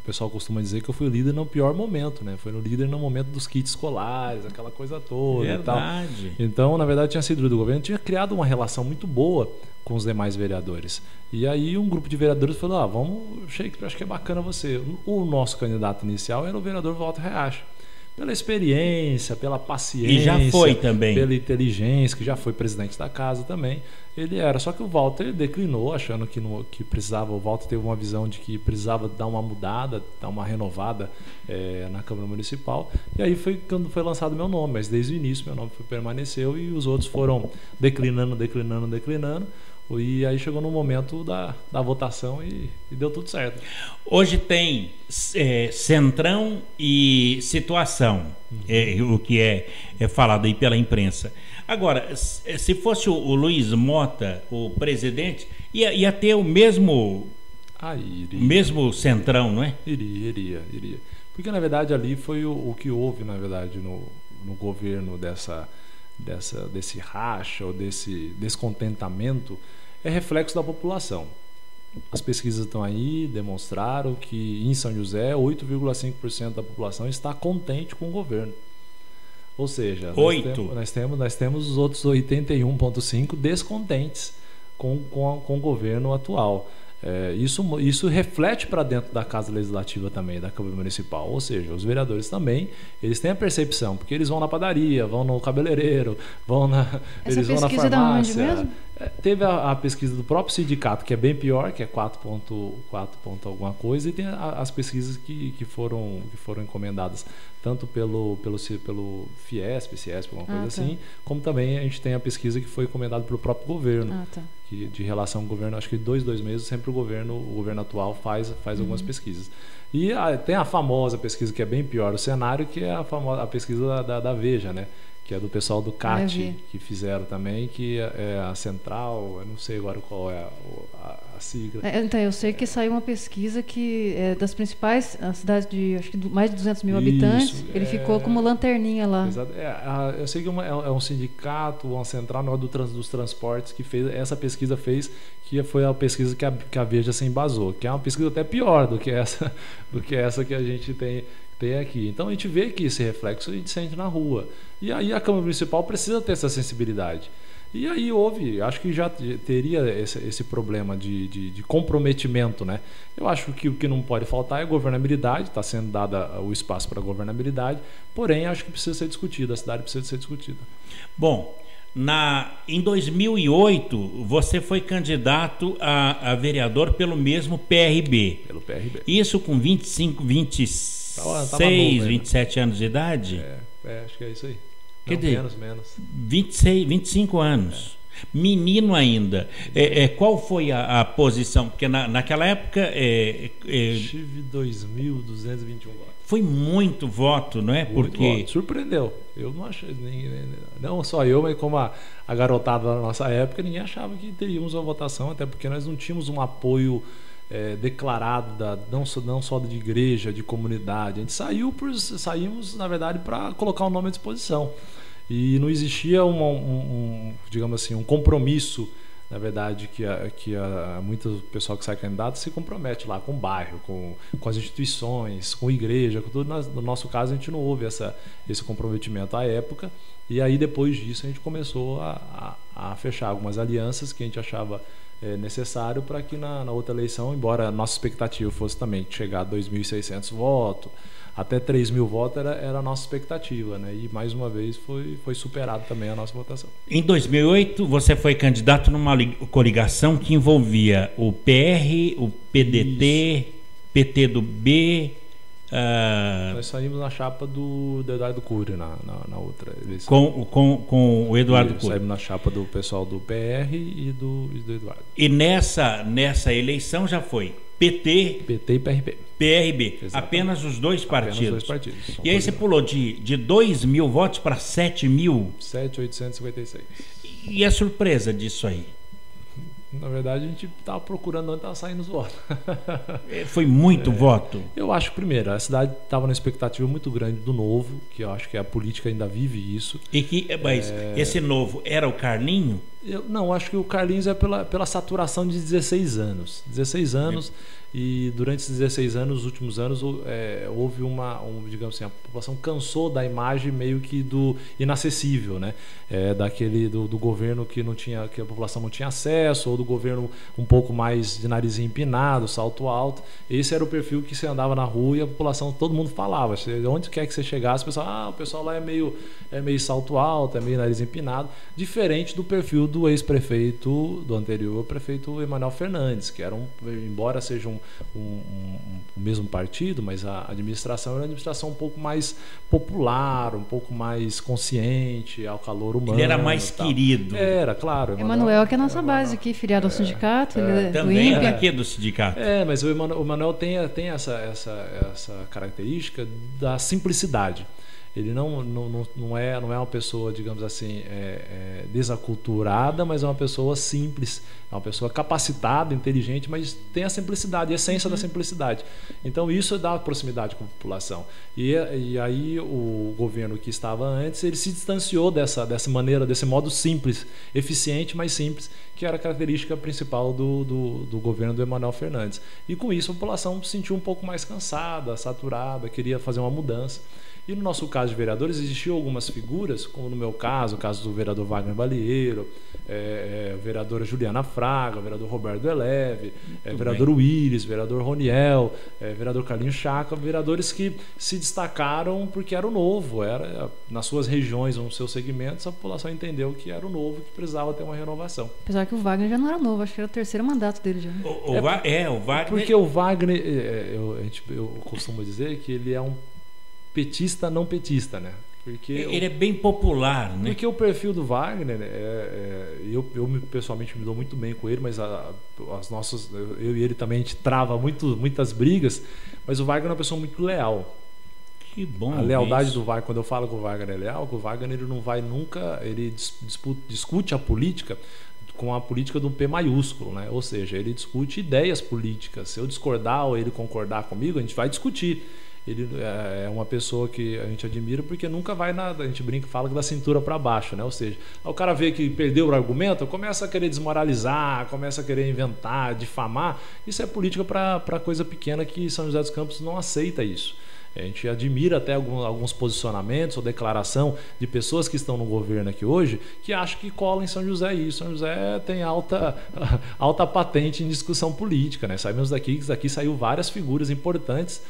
pessoal costuma dizer que eu fui líder no pior momento, né? Foi no líder no momento dos kits escolares, aquela coisa toda. Verdade. E tal. Então, na verdade, eu tinha sido líder do governo, tinha criado uma relação muito boa com os demais vereadores. E aí um grupo de vereadores falou, vamos, Shakespeare, acho que é bacana você. O nosso candidato inicial era o vereador Walter Reacha. Pela experiência, pela paciência. E já foi também. Pela inteligência, que já foi presidente da casa também. Ele era. Só que o Walter declinou, achando que precisava. O Walter teve uma visão de que precisava dar uma mudada, dar uma renovada na Câmara Municipal. E aí foi quando foi lançado meu nome. Mas desde o início meu nome permaneceu e os outros foram declinando. E aí chegou no momento da votação e deu tudo certo. Hoje tem centrão e situação, o que é falado aí pela imprensa. Agora, se fosse o Luiz Mota, o presidente, ia ter o mesmo Iria. Mesmo Centrão, não é? Iria. Porque, na verdade, ali foi o que houve, na verdade, no governo desse racha ou desse descontentamento, é reflexo da população. As pesquisas estão aí, demonstraram que em São José 8,5% da população está contente com o governo. Ou seja, nós temos os outros 81,5% descontentes com o governo atual. Isso reflete para dentro da Casa Legislativa também, da Câmara Municipal. Ou seja, os vereadores também, eles têm a percepção, porque eles vão na padaria, vão no cabeleireiro, eles vão na farmácia. Da onde mesmo? Teve a pesquisa do próprio sindicato, que é bem pior, que é 4 alguma coisa, e tem as pesquisas que foram encomendadas tanto pelo Fiesp, alguma coisa assim, como também a gente tem a pesquisa que foi encomendada pelo próprio governo, que de relação ao governo, acho que de 2 meses sempre o governo atual faz algumas pesquisas. E tem a famosa pesquisa que é bem pior o cenário, que é a pesquisa da Veja, né? Que é do pessoal do CAT, que fizeram também, que é a Central, eu não sei agora qual é a sigla. Então, eu sei que saiu uma pesquisa que é das principais cidades de, acho que mais de 200 mil habitantes, ele ficou como lanterninha lá. Exato. Eu sei que é um sindicato, uma central dos transportes que fez, essa pesquisa que foi a pesquisa que a Veja se embasou, que é uma pesquisa até pior do que essa que a gente tem aqui. Então a gente vê que esse reflexo a gente sente na rua. E aí a Câmara Municipal precisa ter essa sensibilidade. E aí acho que já teria esse problema de comprometimento, né? Eu acho que o que não pode faltar é governabilidade, está sendo dado o espaço para governabilidade, porém acho que precisa ser discutido, a cidade precisa ser discutida. Bom, em 2008 você foi candidato a vereador pelo mesmo PRB. Pelo PRB. Isso com 27 anos de idade? Acho que é isso aí. Menos. 25 anos. Menino ainda. Qual foi a posição? Porque naquela época... Tive 2.221 votos. Foi muito voto, não é? Porque surpreendeu. Eu não achei, não só eu, mas como a garotada da nossa época, ninguém achava que teríamos uma votação, até porque nós não tínhamos um apoio declarado não só de igreja, de comunidade. A gente saímos, na verdade, para colocar o nome à disposição. E não existia digamos assim, um compromisso, na verdade, que muito pessoal que sai candidato se compromete lá com o bairro, com as instituições, com a igreja, com tudo. No nosso caso, a gente não houve esse comprometimento à época. E aí, depois disso, a gente começou a fechar algumas alianças que a gente achava necessário para que na outra eleição, embora a nossa expectativa fosse também chegar a 2.600 votos, até 3.000 votos era a nossa expectativa, né? E mais uma vez foi superado também a nossa votação. Em 2008 você foi candidato numa coligação que envolvia o PR, o PDT, PT do B. Nós saímos na chapa do Eduardo Cury na outra eleição. Com o Eduardo Cury. Saímos na chapa do pessoal do PR e do Eduardo. E nessa eleição já foi PT e PRB. Exatamente. Apenas os dois partidos. E aí você pulou de 2.000 votos para 7.000? 7.856. E a surpresa disso aí? Na verdade, a gente estava procurando onde estava saindo os votos. Foi muito voto? Eu acho que, primeiro, a cidade estava numa expectativa muito grande do novo, que eu acho que a política ainda vive isso. Mas esse novo era o Carlinho? Não, acho que o Carlinhos é pela saturação de 16 anos. 16 anos, e durante esses 16 anos, os últimos anos, houve digamos assim, a população cansou da imagem meio que do inacessível, né? Daquele do governo que a população não tinha acesso, ou do governo um pouco mais de nariz empinado, salto alto. Esse era o perfil que você andava na rua e a população, todo mundo falava. Onde quer que você chegasse, o pessoal lá é meio salto alto, é meio nariz empinado, diferente do perfil do ex-prefeito, do anterior prefeito Emanuel Fernandes, que era embora seja o mesmo partido, mas a administração era uma administração um pouco mais popular, um pouco mais consciente ao calor humano. Ele era mais querido. Era, claro. Emanuel, que é a nossa base aqui, filiado ao sindicato. Ele também é aqui do sindicato. Mas o Emanuel tem essa característica da simplicidade. Ele não é uma pessoa, digamos assim, desaculturada, mas é uma pessoa simples, é uma pessoa capacitada, inteligente, mas tem a simplicidade, a essência da simplicidade. Então isso dá proximidade com a população. E aí o governo que estava antes, ele se distanciou dessa maneira, desse modo simples, eficiente, mas simples, que era a característica principal do governo do Emanuel Fernandes. E com isso a população se sentiu um pouco mais cansada, saturada, queria fazer uma mudança. E no nosso caso de vereadores, existiam algumas figuras, como no meu caso, o caso do vereador Wagner Balieiro, a vereadora Juliana Fraga, o vereador Roberto Eleve, vereador Willis, vereador Roniel, vereador Carlinhos Chaca, vereadores que se destacaram porque era o novo, nas suas regiões ou nos seus segmentos, a população entendeu que era o novo, que precisava ter uma renovação. Apesar que o Wagner já não era novo, acho que era o terceiro mandato dele já. O Wagner... Porque o Wagner, eu costumo dizer que ele é um petista não petista, né? Porque ele é bem popular, né? Porque o perfil do Wagner, eu pessoalmente me dou muito bem com ele, mas eu e ele também, a gente trava muitas brigas, mas o Wagner é uma pessoa muito leal. Que bom. A lealdade do Wagner, quando eu falo que o Wagner é leal, que o Wagner ele não vai nunca, ele discute a política com a política do P maiúsculo, né? Ou seja, ele discute ideias políticas. Se eu discordar ou ele concordar comigo, a gente vai discutir. Ele é uma pessoa que a gente admira porque nunca vai nada, a gente brinca, fala que da cintura para baixo, né? Ou seja, o cara vê que perdeu o argumento, começa a querer desmoralizar, começa a querer inventar, difamar. Isso é política para coisa pequena que São José dos Campos não aceita isso. A gente admira até alguns posicionamentos ou declaração de pessoas que estão no governo aqui hoje que acham que colam em São José isso. São José tem alta patente em discussão política, né? Sabemos daqui saiu várias figuras importantes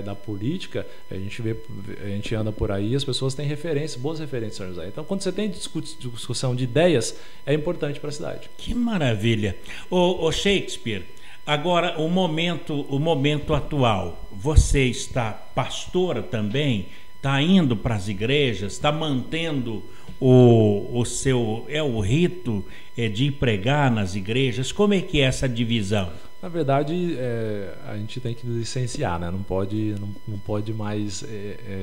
da política. A gente anda por aí, as pessoas têm boas referências em São José. Então, quando você tem discussão de ideias, é importante para a cidade. Que maravilha! Ô Shakespeare, agora, o momento atual, você está pastora também? Está indo para as igrejas? Está mantendo o seu o rito de ir pregar nas igrejas? Como é que é essa divisão? Na verdade, a gente tem que licenciar, né? Não pode mais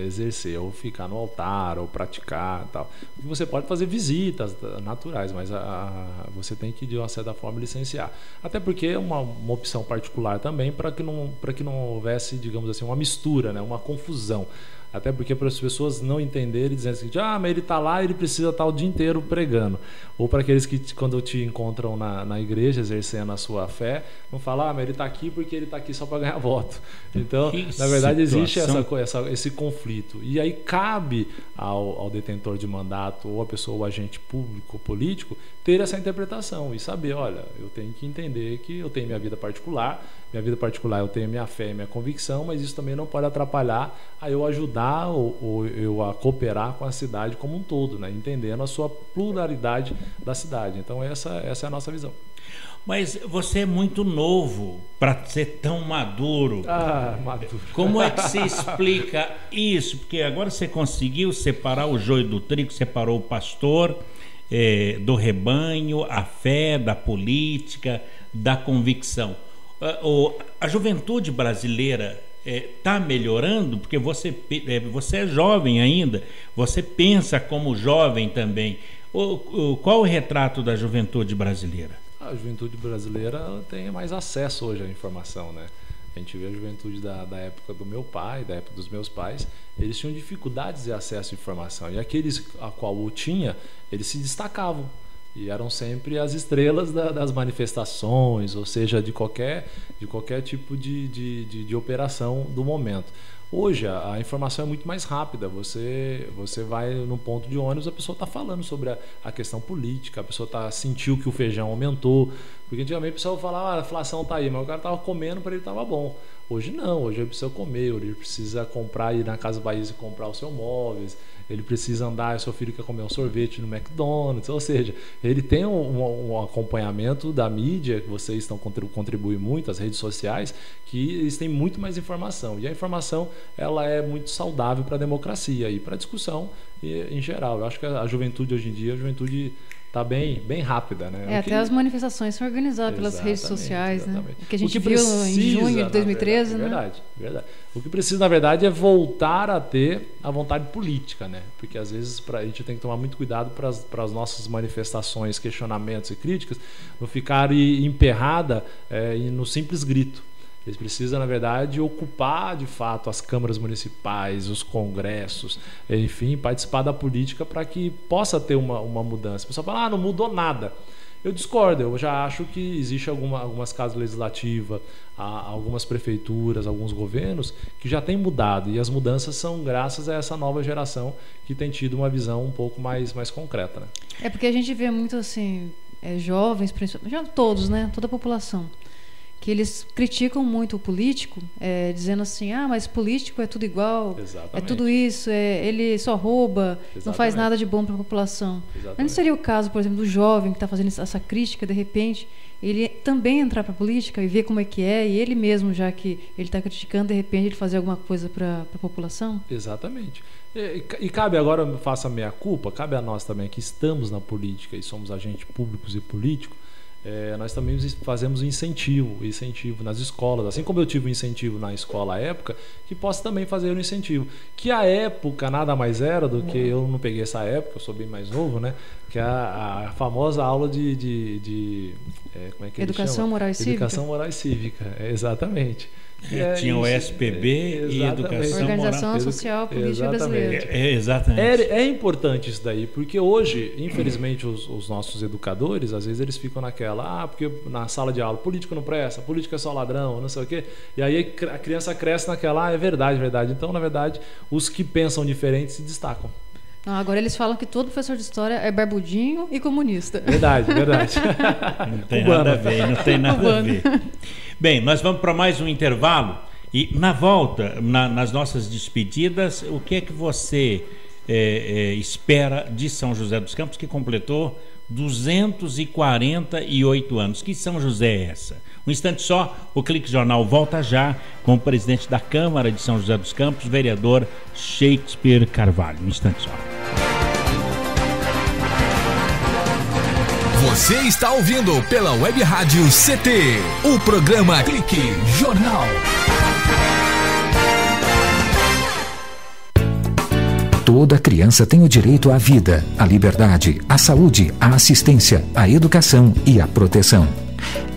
exercer, ou ficar no altar, ou praticar, tal. Você pode fazer visitas naturais, mas você tem que, de uma certa forma, licenciar. Até porque é uma opção particular também, para que não houvesse, digamos assim, uma mistura, né? Uma confusão. Até porque para as pessoas não entenderem, dizendo assim, mas ele está lá, ele precisa estar o dia inteiro pregando. Ou para aqueles que, quando te encontram na igreja, exercendo a sua fé, não falam, mas ele está aqui porque ele está aqui só para ganhar voto. Então, na verdade, existe esse conflito. E aí cabe ao detentor de mandato, ou a pessoa, o agente público ou político, ter essa interpretação e saber, olha, eu tenho que entender que eu tenho minha vida particular, eu tenho minha fé e minha convicção, mas isso também não pode atrapalhar a eu ajudar ou eu a cooperar com a cidade como um todo, né? Entendendo a sua pluralidade da cidade. Então essa é a nossa visão. Mas você é muito novo para ser tão maduro. Maduro. Como é que se explica isso? Porque agora você conseguiu separar o joio do trigo, separou o pastor do rebanho, a fé, da política, da convicção. A juventude brasileira está melhorando, porque você é jovem ainda, você pensa como jovem também. Qual o retrato da juventude brasileira? A juventude brasileira tem mais acesso hoje à informação, né? A gente vê a juventude da época do meu pai, da época dos meus pais, eles tinham dificuldades de acesso à informação, e aqueles a qual o tinha, eles se destacavam. E eram sempre as estrelas das manifestações, ou seja, de qualquer tipo de operação do momento. Hoje a informação é muito mais rápida. Você vai num ponto de ônibus, a pessoa está falando sobre a questão política, a pessoa sentiu que o feijão aumentou. Porque antigamente o pessoal falava, a inflação está aí, mas o cara estava comendo, para ele estava bom. Hoje não, hoje ele precisa comer, hoje ele precisa ir na Casa Bahia e comprar o seu móveis, ele precisa andar, seu filho quer comer um sorvete no McDonald's, ou seja, ele tem um acompanhamento da mídia, que vocês contribuem muito, as redes sociais, que eles têm muito mais informação, e a informação ela é muito saudável para a democracia e para a discussão em geral. Eu acho que a juventude hoje em dia, tá bem rápida, né? Até as manifestações são organizadas pelas redes sociais, né? O que a gente viu em junho de 2013, né? Verdade. O que precisa, na verdade, é voltar a ter a vontade política, né? Porque às vezes a gente tem que tomar muito cuidado para as nossas manifestações, questionamentos e críticas não ficarem emperrada no simples grito. Eles precisam, na verdade, ocupar de fato as câmaras municipais, os congressos, enfim, participar da política para que possa ter uma mudança. O pessoal fala, não mudou nada. Eu discordo, eu já acho que existe algumas casas legislativas, algumas prefeituras, alguns governos que já têm mudado, e as mudanças são graças a essa nova geração que tem tido uma visão um pouco mais concreta, né? É porque a gente vê muito assim, jovens, principalmente, já todos, né? Toda a população, que eles criticam muito o político, dizendo assim, mas político é tudo igual, Exatamente. É tudo isso, ele só rouba, Exatamente. Não faz nada de bom para a população. Exatamente. Mas não seria o caso, por exemplo, do jovem que está fazendo essa crítica, de repente, ele também entrar para a política e ver como é que é, e ele mesmo, já que ele está criticando, de repente ele fazer alguma coisa para a população? Exatamente. E cabe agora, eu faço a meia culpa, cabe a nós também que estamos na política e somos agentes públicos e políticos, nós também fazemos incentivo nas escolas, assim como eu tive um incentivo na escola à época, que posso também fazer um incentivo, que à época nada mais era do que, eu não peguei essa época, eu sou bem mais novo, né, que é a famosa aula de como é que Educação Moral e Cívica. Educação Moral e Cívica, exatamente. Tinha o SPB e Educação Organização Moral. Social Política Brasileira. Exatamente. É importante isso daí, porque hoje, infelizmente, os nossos educadores, às vezes eles ficam naquela, porque na sala de aula, político não presta, político é só ladrão, não sei o quê. E aí a criança cresce naquela, é verdade. Então, na verdade, os que pensam diferente se destacam. Agora eles falam que todo professor de história é barbudinho e comunista. Verdade. Não tem nada a ver. Bem, nós vamos para mais um intervalo e na volta, nas nossas despedidas, o que é que você espera de São José dos Campos, que completou 248 anos? Que São José é essa? Um instante só, o Clique Jornal volta já com o presidente da Câmara de São José dos Campos, vereador Shakespeare Carvalho. Um instante só. Você está ouvindo pela Web Rádio CT, o programa Clique Jornal. Toda criança tem o direito à vida, à liberdade, à saúde, à assistência, à educação e à proteção.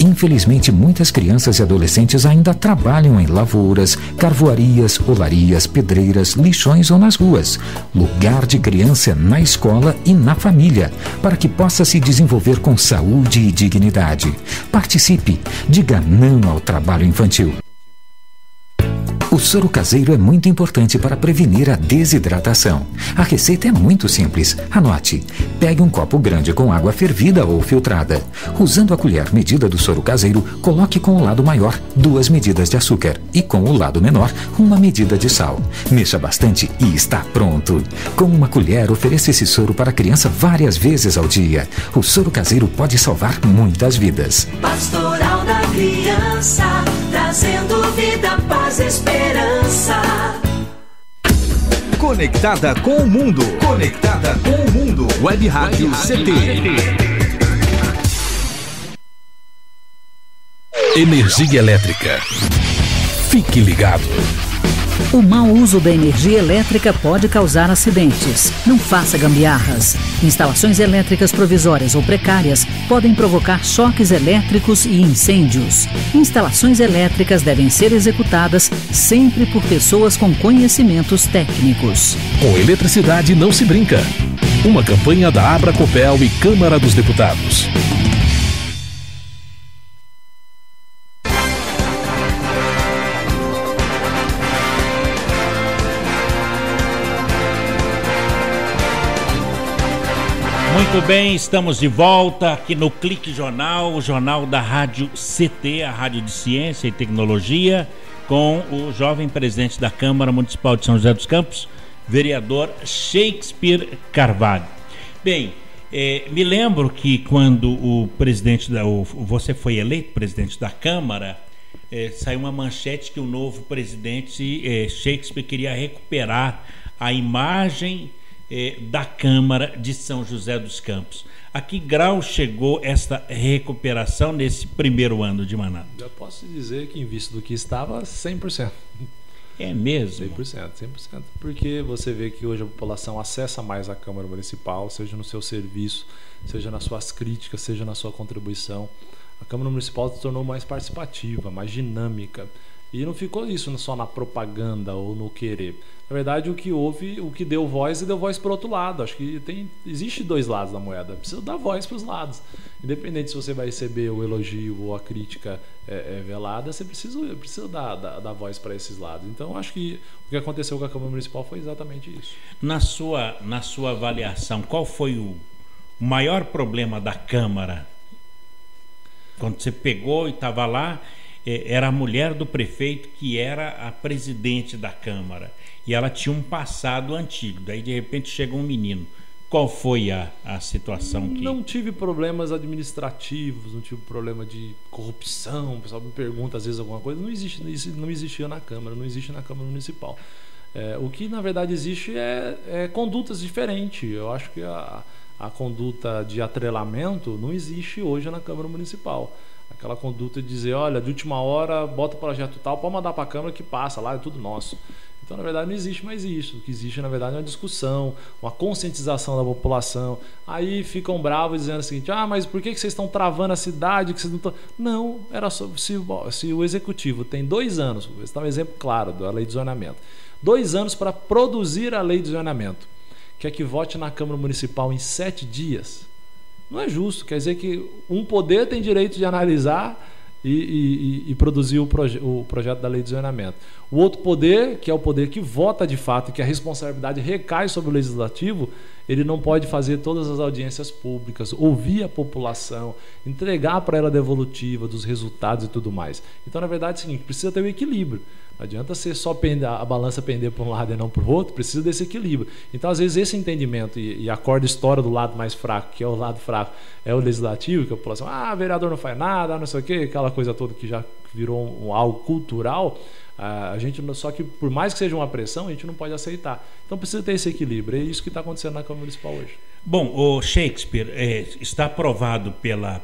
Infelizmente, muitas crianças e adolescentes ainda trabalham em lavouras, carvoarias, olarias, pedreiras, lixões ou nas ruas. Lugar de criança é na escola e na família, para que possa se desenvolver com saúde e dignidade. Participe, diga não ao trabalho infantil. O soro caseiro é muito importante para prevenir a desidratação. A receita é muito simples. Anote. Pegue um copo grande com água fervida ou filtrada. Usando a colher medida do soro caseiro, coloque com o lado maior 2 medidas de açúcar e com o lado menor 1 medida de sal. Mexa bastante e está pronto. Com uma colher, ofereça esse soro para a criança várias vezes ao dia. O soro caseiro pode salvar muitas vidas. Pastoral da Criança, trazendo vida, paz e esperança. Conectada com o mundo. Web Rádio CT. Energia elétrica. Fique ligado. O mau uso da energia elétrica pode causar acidentes. Não faça gambiarras. Instalações elétricas provisórias ou precárias podem provocar choques elétricos e incêndios. Instalações elétricas devem ser executadas sempre por pessoas com conhecimentos técnicos. Com eletricidade não se brinca. Uma campanha da Abracopel e Câmara dos Deputados. Muito bem, estamos de volta aqui no Clique Jornal, o jornal da Rádio CT, a Rádio de Ciência e Tecnologia, com o jovem presidente da Câmara Municipal de São José dos Campos, vereador Shakespeare Carvalho. Bem, me lembro que quando você foi eleito presidente da Câmara, saiu uma manchete que o novo presidente Shakespeare queria recuperar a imagem da Câmara de São José dos Campos. A que grau chegou esta recuperação nesse primeiro ano de mandato? Já posso dizer que, em vista do que estava, 100%. É mesmo? 100%. Porque você vê que hoje a população acessa mais a Câmara Municipal, seja no seu serviço, seja nas suas críticas, seja na sua contribuição. A Câmara Municipal se tornou mais participativa, mais dinâmica. E não ficou isso só na propaganda ou no querer. Na verdade, o que houve, o que deu voz, e deu voz para o outro lado. Acho que existe dois lados da moeda. Precisa dar voz para os lados. Independente se você vai receber o elogio ou a crítica velada, você precisa dar voz para esses lados. Então, acho que o que aconteceu com a Câmara Municipal foi exatamente isso. Na sua avaliação, qual foi o maior problema da Câmara? Quando você pegou e estava lá, era a mulher do prefeito que era a presidente da Câmara. E ela tinha um passado antigo. Daí, de repente, chega um menino. Qual foi a situação que... Não tive problemas administrativos, não tive problema de corrupção. O pessoal me pergunta, às vezes, alguma coisa. Não existia na Câmara, não existe na Câmara Municipal. O que, na verdade, existe é condutas diferentes. Eu acho que a conduta de atrelamento não existe hoje na Câmara Municipal. Aquela conduta de dizer, olha, de última hora, bota o projeto tal, pode mandar para a Câmara que passa lá, é tudo nosso. Então, na verdade, não existe mais isso. O que existe, na verdade, é uma discussão, uma conscientização da população. Aí ficam bravos dizendo o seguinte, mas por que vocês estão travando a cidade? Que vocês não estão... Não, era só se o Executivo tem 2 anos, vou dar um exemplo claro da lei de zonamento, 2 anos para produzir a lei de zonamento, quer que vote na Câmara Municipal em 7 dias, não é justo. Quer dizer que um poder tem direito de analisar e produzir o projeto da lei de zonamento. O outro poder, que é o poder que vota de fato, que a responsabilidade recai sobre o legislativo, ele não pode fazer todas as audiências públicas, ouvir a população, entregar para ela a devolutiva dos resultados e tudo mais. Então, na verdade, é o seguinte, precisa ter um equilíbrio. Não adianta ser só a balança pender para um lado e não para o outro, precisa desse equilíbrio. Então, às vezes, esse entendimento e a corda estoura do lado mais fraco, que é o lado fraco, é o legislativo, que a população, vereador não faz nada, não sei o quê, aquela coisa toda que já virou algo cultural. A gente, só que por mais que seja uma pressão, a gente não pode aceitar. Então precisa ter esse equilíbrio. É isso que está acontecendo na Câmara Municipal hoje. Bom, o Shakespeare, está aprovado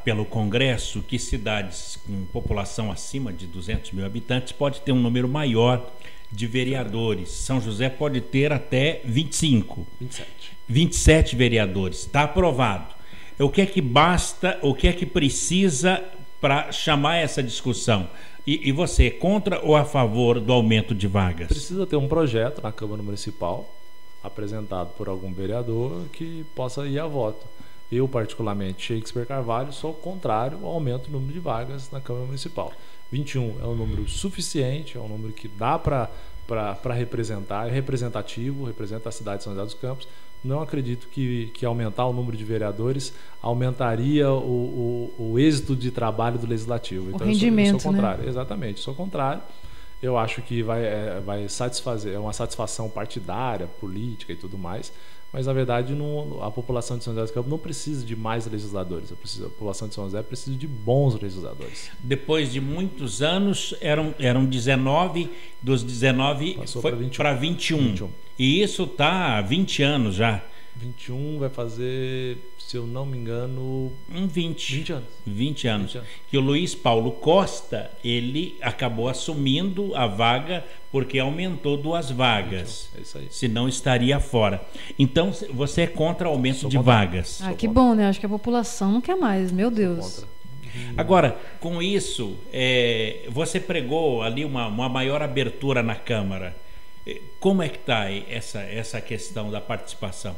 pelo Congresso que cidades com população acima de 200 mil habitantes pode ter um número maior de vereadores. São José pode ter até 27 vereadores. Está aprovado. O que é que basta, o que é que precisa para chamar essa discussão? E você é contra ou a favor do aumento de vagas? Precisa ter um projeto na Câmara Municipal apresentado por algum vereador que possa ir a voto. Eu, particularmente, Shakespeare Carvalho, sou contrário ao aumento do número de vagas na Câmara Municipal. 21 é um número suficiente, é um número que dá para representar, é representativo, representa a cidade de São José dos Campos. Não acredito que aumentar o número de vereadores aumentaria o êxito de trabalho do Legislativo. Então, rendimento, eu sou contrário. Né? Exatamente, sou contrário. Eu acho que vai satisfazer, é uma satisfação partidária, política e tudo mais, mas na verdade a população de São José dos Campos não precisa de mais legisladores, a população de São José precisa de bons legisladores. Depois de muitos anos, eram 19, dos 19 foi para 21. E isso está há 20 anos já. 21 vai fazer, se eu não me engano, 20 anos. Que o Luiz Paulo Costa, ele acabou assumindo a vaga porque aumentou 2 vagas. 21, é isso aí. Senão estaria fora. Então você é contra o aumento de vagas? Que bom, né? Acho que a população não quer mais, meu Deus. Agora, com isso, você pregou ali uma maior abertura na Câmara. Como é que está essa questão da participação?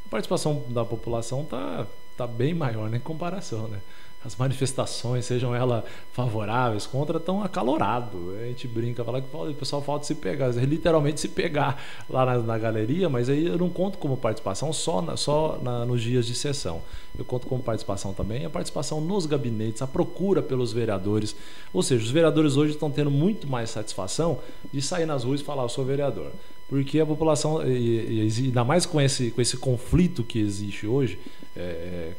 A participação da população tá bem maior, né, em comparação, né? As manifestações, sejam elas favoráveis, contra, estão acalorado. A gente brinca, fala que o pessoal falta se pegar, literalmente se pegar lá na galeria, mas aí eu não conto como participação só nos dias de sessão. Eu conto como participação também a participação nos gabinetes, a procura pelos vereadores. Ou seja, os vereadores hoje estão tendo muito mais satisfação de sair nas ruas e falar, eu sou vereador. Porque a população, e ainda mais com esse conflito que existe hoje,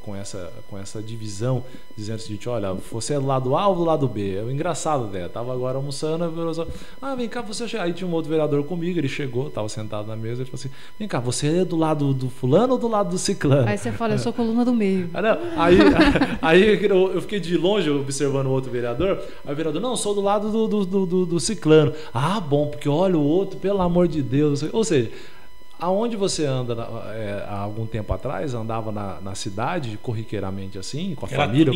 com essa divisão, dizendo o seguinte: olha, você é do lado A ou do lado B? É o engraçado, né? Tava agora almoçando, vem cá, você chega. Aí tinha um outro vereador comigo, ele chegou, tava sentado na mesa, ele falou assim: vem cá, você é do lado do fulano ou do lado do ciclano? Aí você fala: eu sou coluna do meio. Aí eu fiquei de longe observando o outro vereador. Aí o vereador: não, eu sou do lado do ciclano. Ah, bom, porque olha o outro, pelo amor de Deus. Ou seja, aonde você anda há algum tempo atrás, andava na cidade corriqueiramente assim, com a família,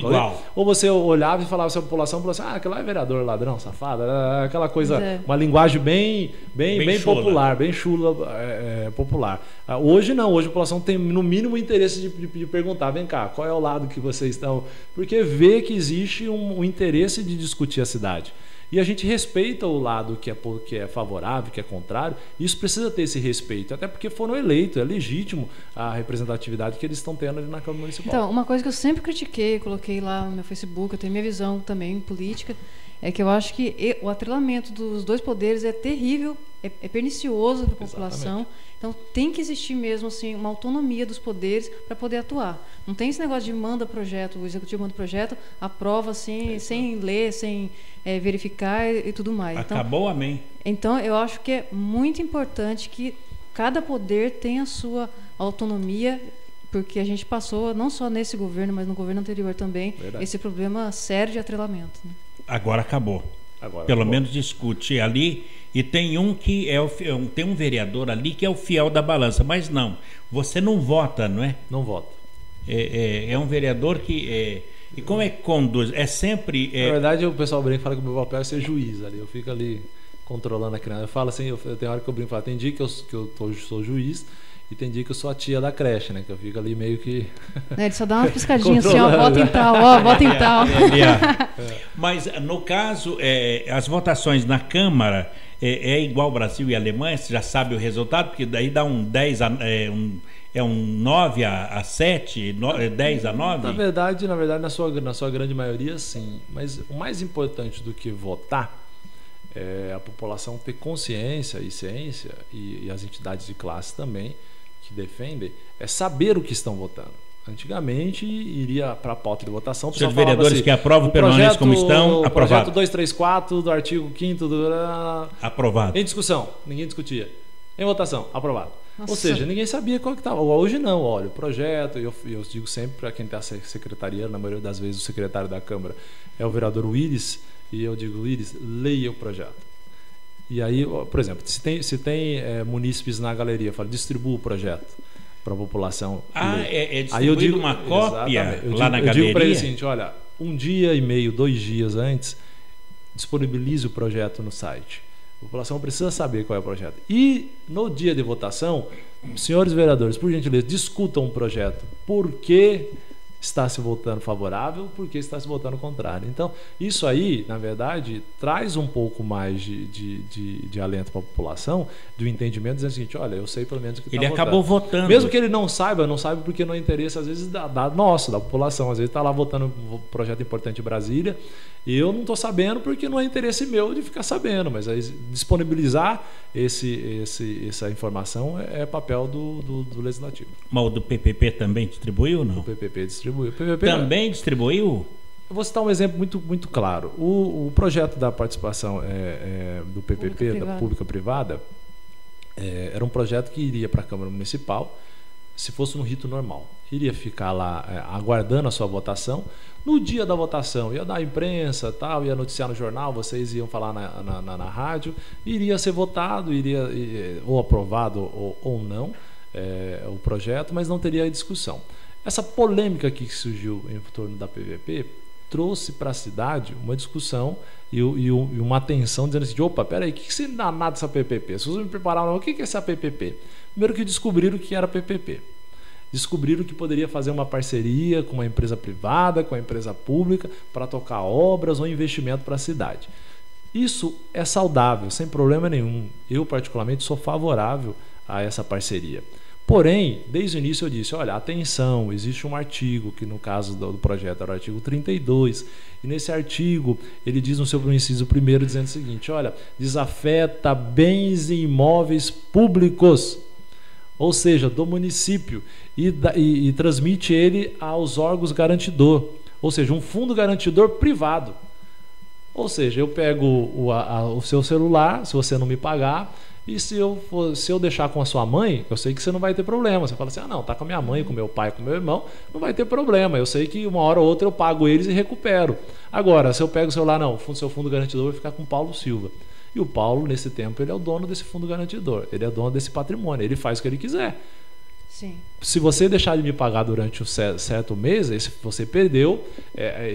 ou você olhava e falava assim, a população falava assim: ah, aquele lá é vereador, ladrão, safado, aquela coisa, uma linguagem bem popular, bem chula, popular. Hoje não, hoje a população tem no mínimo interesse de perguntar: vem cá, qual é o lado que vocês estão? Porque vê que existe um interesse de discutir a cidade. E a gente respeita o lado que é favorável, que é contrário. Isso precisa ter esse respeito, até porque foram eleitos, é legítimo a representatividade que eles estão tendo ali na Câmara Municipal. Então, uma coisa que eu sempre critiquei, coloquei lá no meu Facebook, eu tenho minha visão também política, é que eu acho que o atrelamento dos dois poderes é terrível, é pernicioso para a população. Então tem que existir mesmo assim uma autonomia dos poderes para poder atuar. Não tem esse negócio de manda projeto, o executivo manda projeto, aprova assim, sem ler, sem verificar e tudo mais. Acabou, amém. Então eu acho que é muito importante que cada poder tenha a sua autonomia, porque a gente passou, não só nesse governo, mas no governo anterior também, esse problema sério de atrelamento, né? Agora acabou. Pelo menos discute ali. E tem um que tem um vereador ali que é o fiel da balança, mas não, você não vota, não é? Não vota. É um vereador que e como é que conduz? É sempre. Na verdade, o pessoal brinca e fala que o meu papel é ser juiz ali. Eu fico ali controlando a criança. Eu falo assim, eu tenho hora que eu brinco e falo: tem dia que eu sou juiz e tem dia que eu sou a tia da creche, né? Que eu fico ali meio que. Ele só dá uma piscadinha assim: ó, vota em tal, ó, vota em tal. Mas no caso, as votações na Câmara é igual Brasil e Alemanha, você já sabe o resultado, porque daí dá um 10 um 9 a 7, 10 a 9? Na verdade, na sua grande maioria, sim. Mas o mais importante do que votar é a população ter consciência e ciência, e as entidades de classe também, que defendem, é saber o que estão votando. Antigamente iria para a pauta de votação. Os vereadores assim, que aprovam permanecem como estão, aprovado. Projeto 234 do artigo 5º aprovado. Em discussão, ninguém discutia. Em votação, aprovado. Nossa. Ou seja, ninguém sabia qual que estava. Hoje não, olha, o projeto, eu digo sempre para quem está na secretaria, na maioria das vezes o secretário da Câmara é o vereador Willis, e eu digo: Willis, leia o projeto. E aí, por exemplo, se tem munícipes na galeria, fala: distribua o projeto para a população. Aí eu digo uma cópia lá na galeria. Eu digo para ele o seguinte: olha, 1 dia e meio, 2 dias antes, disponibilize o projeto no site. A população precisa saber qual é o projeto. E no dia de votação, senhores vereadores, por gentileza, discutam o projeto. Por que está se votando favorável, por que está se votando contrário. Então, isso aí, na verdade, traz um pouco mais de alento para a população, do entendimento, dizendo o seguinte: olha, eu sei pelo menos o que está votando. Ele acabou votando. Mesmo que ele não saiba porque não é interesse, às vezes, da população. Às vezes está lá votando um projeto importante em Brasília, e eu não estou sabendo porque não é interesse meu de ficar sabendo, mas aí, disponibilizar essa informação é papel do Legislativo. Mas o do PPP também distribuiu ou não? O PPP distribuiu. Também distribuiu? Eu vou citar um exemplo muito claro. O projeto da participação do PPP, da pública-privada, era um projeto que iria para a Câmara Municipal, se fosse no rito normal. Iria ficar lá aguardando a sua votação. No dia da votação, ia dar imprensa, tal, ia noticiar no jornal, vocês iam falar na rádio, iria ser votado, ou aprovado ou não o projeto, mas não teria discussão. Essa polêmica que surgiu em torno da PPP trouxe para a cidade uma discussão e uma atenção, dizendo assim: opa, peraí, o que você danado dessa PPP? Se vocês me prepararam, o que é essa PPP? Primeiro que descobriram o que era PPP. Descobriram que poderia fazer uma parceria com uma empresa privada, com a empresa pública, para tocar obras ou investimento para a cidade. Isso é saudável, sem problema nenhum. Eu, particularmente, sou favorável a essa parceria. Porém, desde o início eu disse: olha, atenção, existe um artigo, que no caso do projeto era o artigo 32, e nesse artigo ele diz no seu inciso 1º, dizendo o seguinte: olha, desafeta bens e imóveis públicos. ou seja, do município, e transmite ele aos órgãos garantidor, ou seja, um fundo garantidor privado. Ou seja, eu pego o seu celular, se você não me pagar, e se eu deixar com a sua mãe, eu sei que você não vai ter problema. Você fala assim, não, tá com a minha mãe, com meu pai, com meu irmão, não vai ter problema. Eu sei que uma hora ou outra eu pago eles e recupero. Agora, se eu pego o celular, não, o seu fundo garantidor vai ficar com o Paulo Silva. E o Paulo, nesse tempo, ele é o dono desse fundo garantidor. Ele é dono desse patrimônio. Ele faz o que ele quiser. Sim. Se você deixar de me pagar durante um certo mês, você perdeu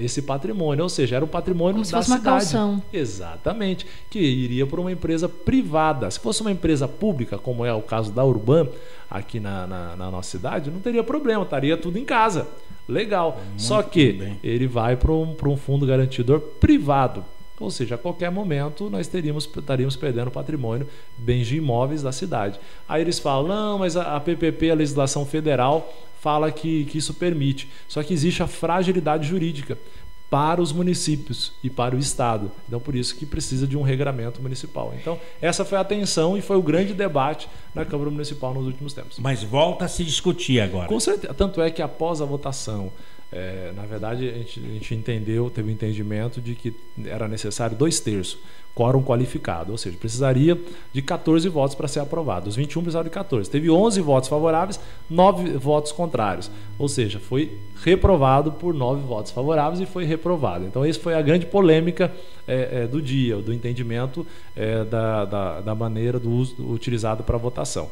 esse patrimônio, ou seja, era um patrimônio como se da fosse cidade. Uma calção. Exatamente, que iria para uma empresa privada. Se fosse uma empresa pública, como é o caso da Urban, aqui na nossa cidade, não teria problema, estaria tudo em casa. Legal. Só que ele vai para um fundo garantidor privado. Ou seja, a qualquer momento nós estaríamos perdendo patrimônio, bens de imóveis da cidade. Aí eles falam, não, mas a PPP, a legislação federal, fala que isso permite. Só que existe a fragilidade jurídica para os municípios e para o Estado. Então, por isso que precisa de um regramento municipal. Então, essa foi a tensão e foi o grande debate na Câmara Municipal nos últimos tempos. Mas volta a se discutir agora. Com certeza. Tanto é que após a votação, na verdade, a gente entendeu, teve um entendimento de que era necessário 2/3, quórum qualificado, ou seja, precisaria de 14 votos para ser aprovado. Os 21 precisaram de 14. Teve 11 votos favoráveis, 9 votos contrários. Ou seja, foi reprovado por 9 votos favoráveis e foi reprovado. Então, essa foi a grande polêmica do dia, do entendimento da maneira do uso utilizado para a votação.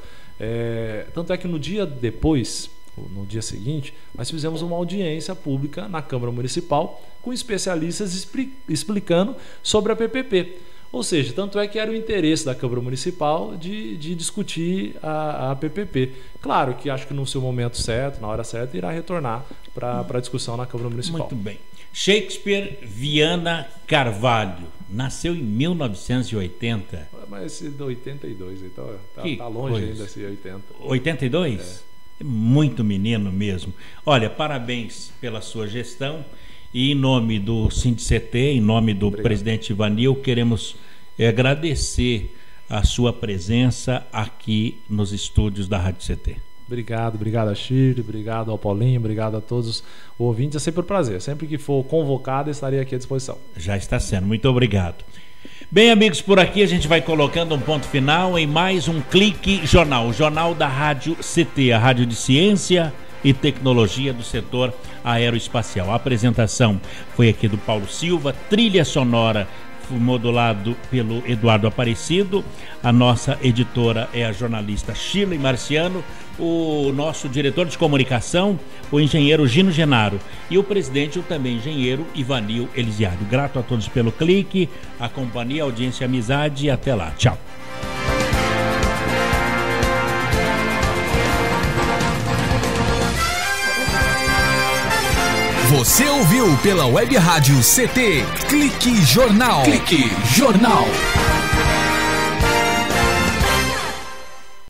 Tanto é que no dia depois, no dia seguinte, nós fizemos uma audiência pública na Câmara Municipal com especialistas explicando sobre a PPP. Ou seja, tanto é que era o interesse da Câmara Municipal de discutir a PPP. Claro que acho que no seu momento certo, na hora certa, irá retornar para a discussão na Câmara Municipal. Muito bem. Shakespeare Viana Carvalho nasceu em 1980. Mas esse de 82, então tá longe coisa. ainda esse 80. 82? Muito menino mesmo. Olha, parabéns pela sua gestão e em nome do Sindicet, em nome do presidente Ivanil, queremos agradecer a sua presença aqui nos estúdios da Rádio CT. Obrigado a Shirley, obrigado ao Paulinho, obrigado a todos os ouvintes. É sempre um prazer. Sempre que for convocado, estarei aqui à disposição. Já está sendo. Muito obrigado. Bem, amigos, por aqui a gente vai colocando um ponto final em mais um Clique Jornal, o jornal da Rádio CT, a rádio de ciência e tecnologia do setor aeroespacial. A apresentação foi aqui do Paulo Silva, trilha sonora modulado pelo Eduardo Aparecido, a nossa editora é a jornalista Shirley Marciano, o nosso diretor de comunicação, o engenheiro Gino Genaro, e o presidente, o também engenheiro Ivanil Elisiário. Grato a todos pelo clique, a companhia, a audiência, a amizade, e até lá. Tchau. Você ouviu pela Web Rádio CT Clique Jornal. Clique Jornal.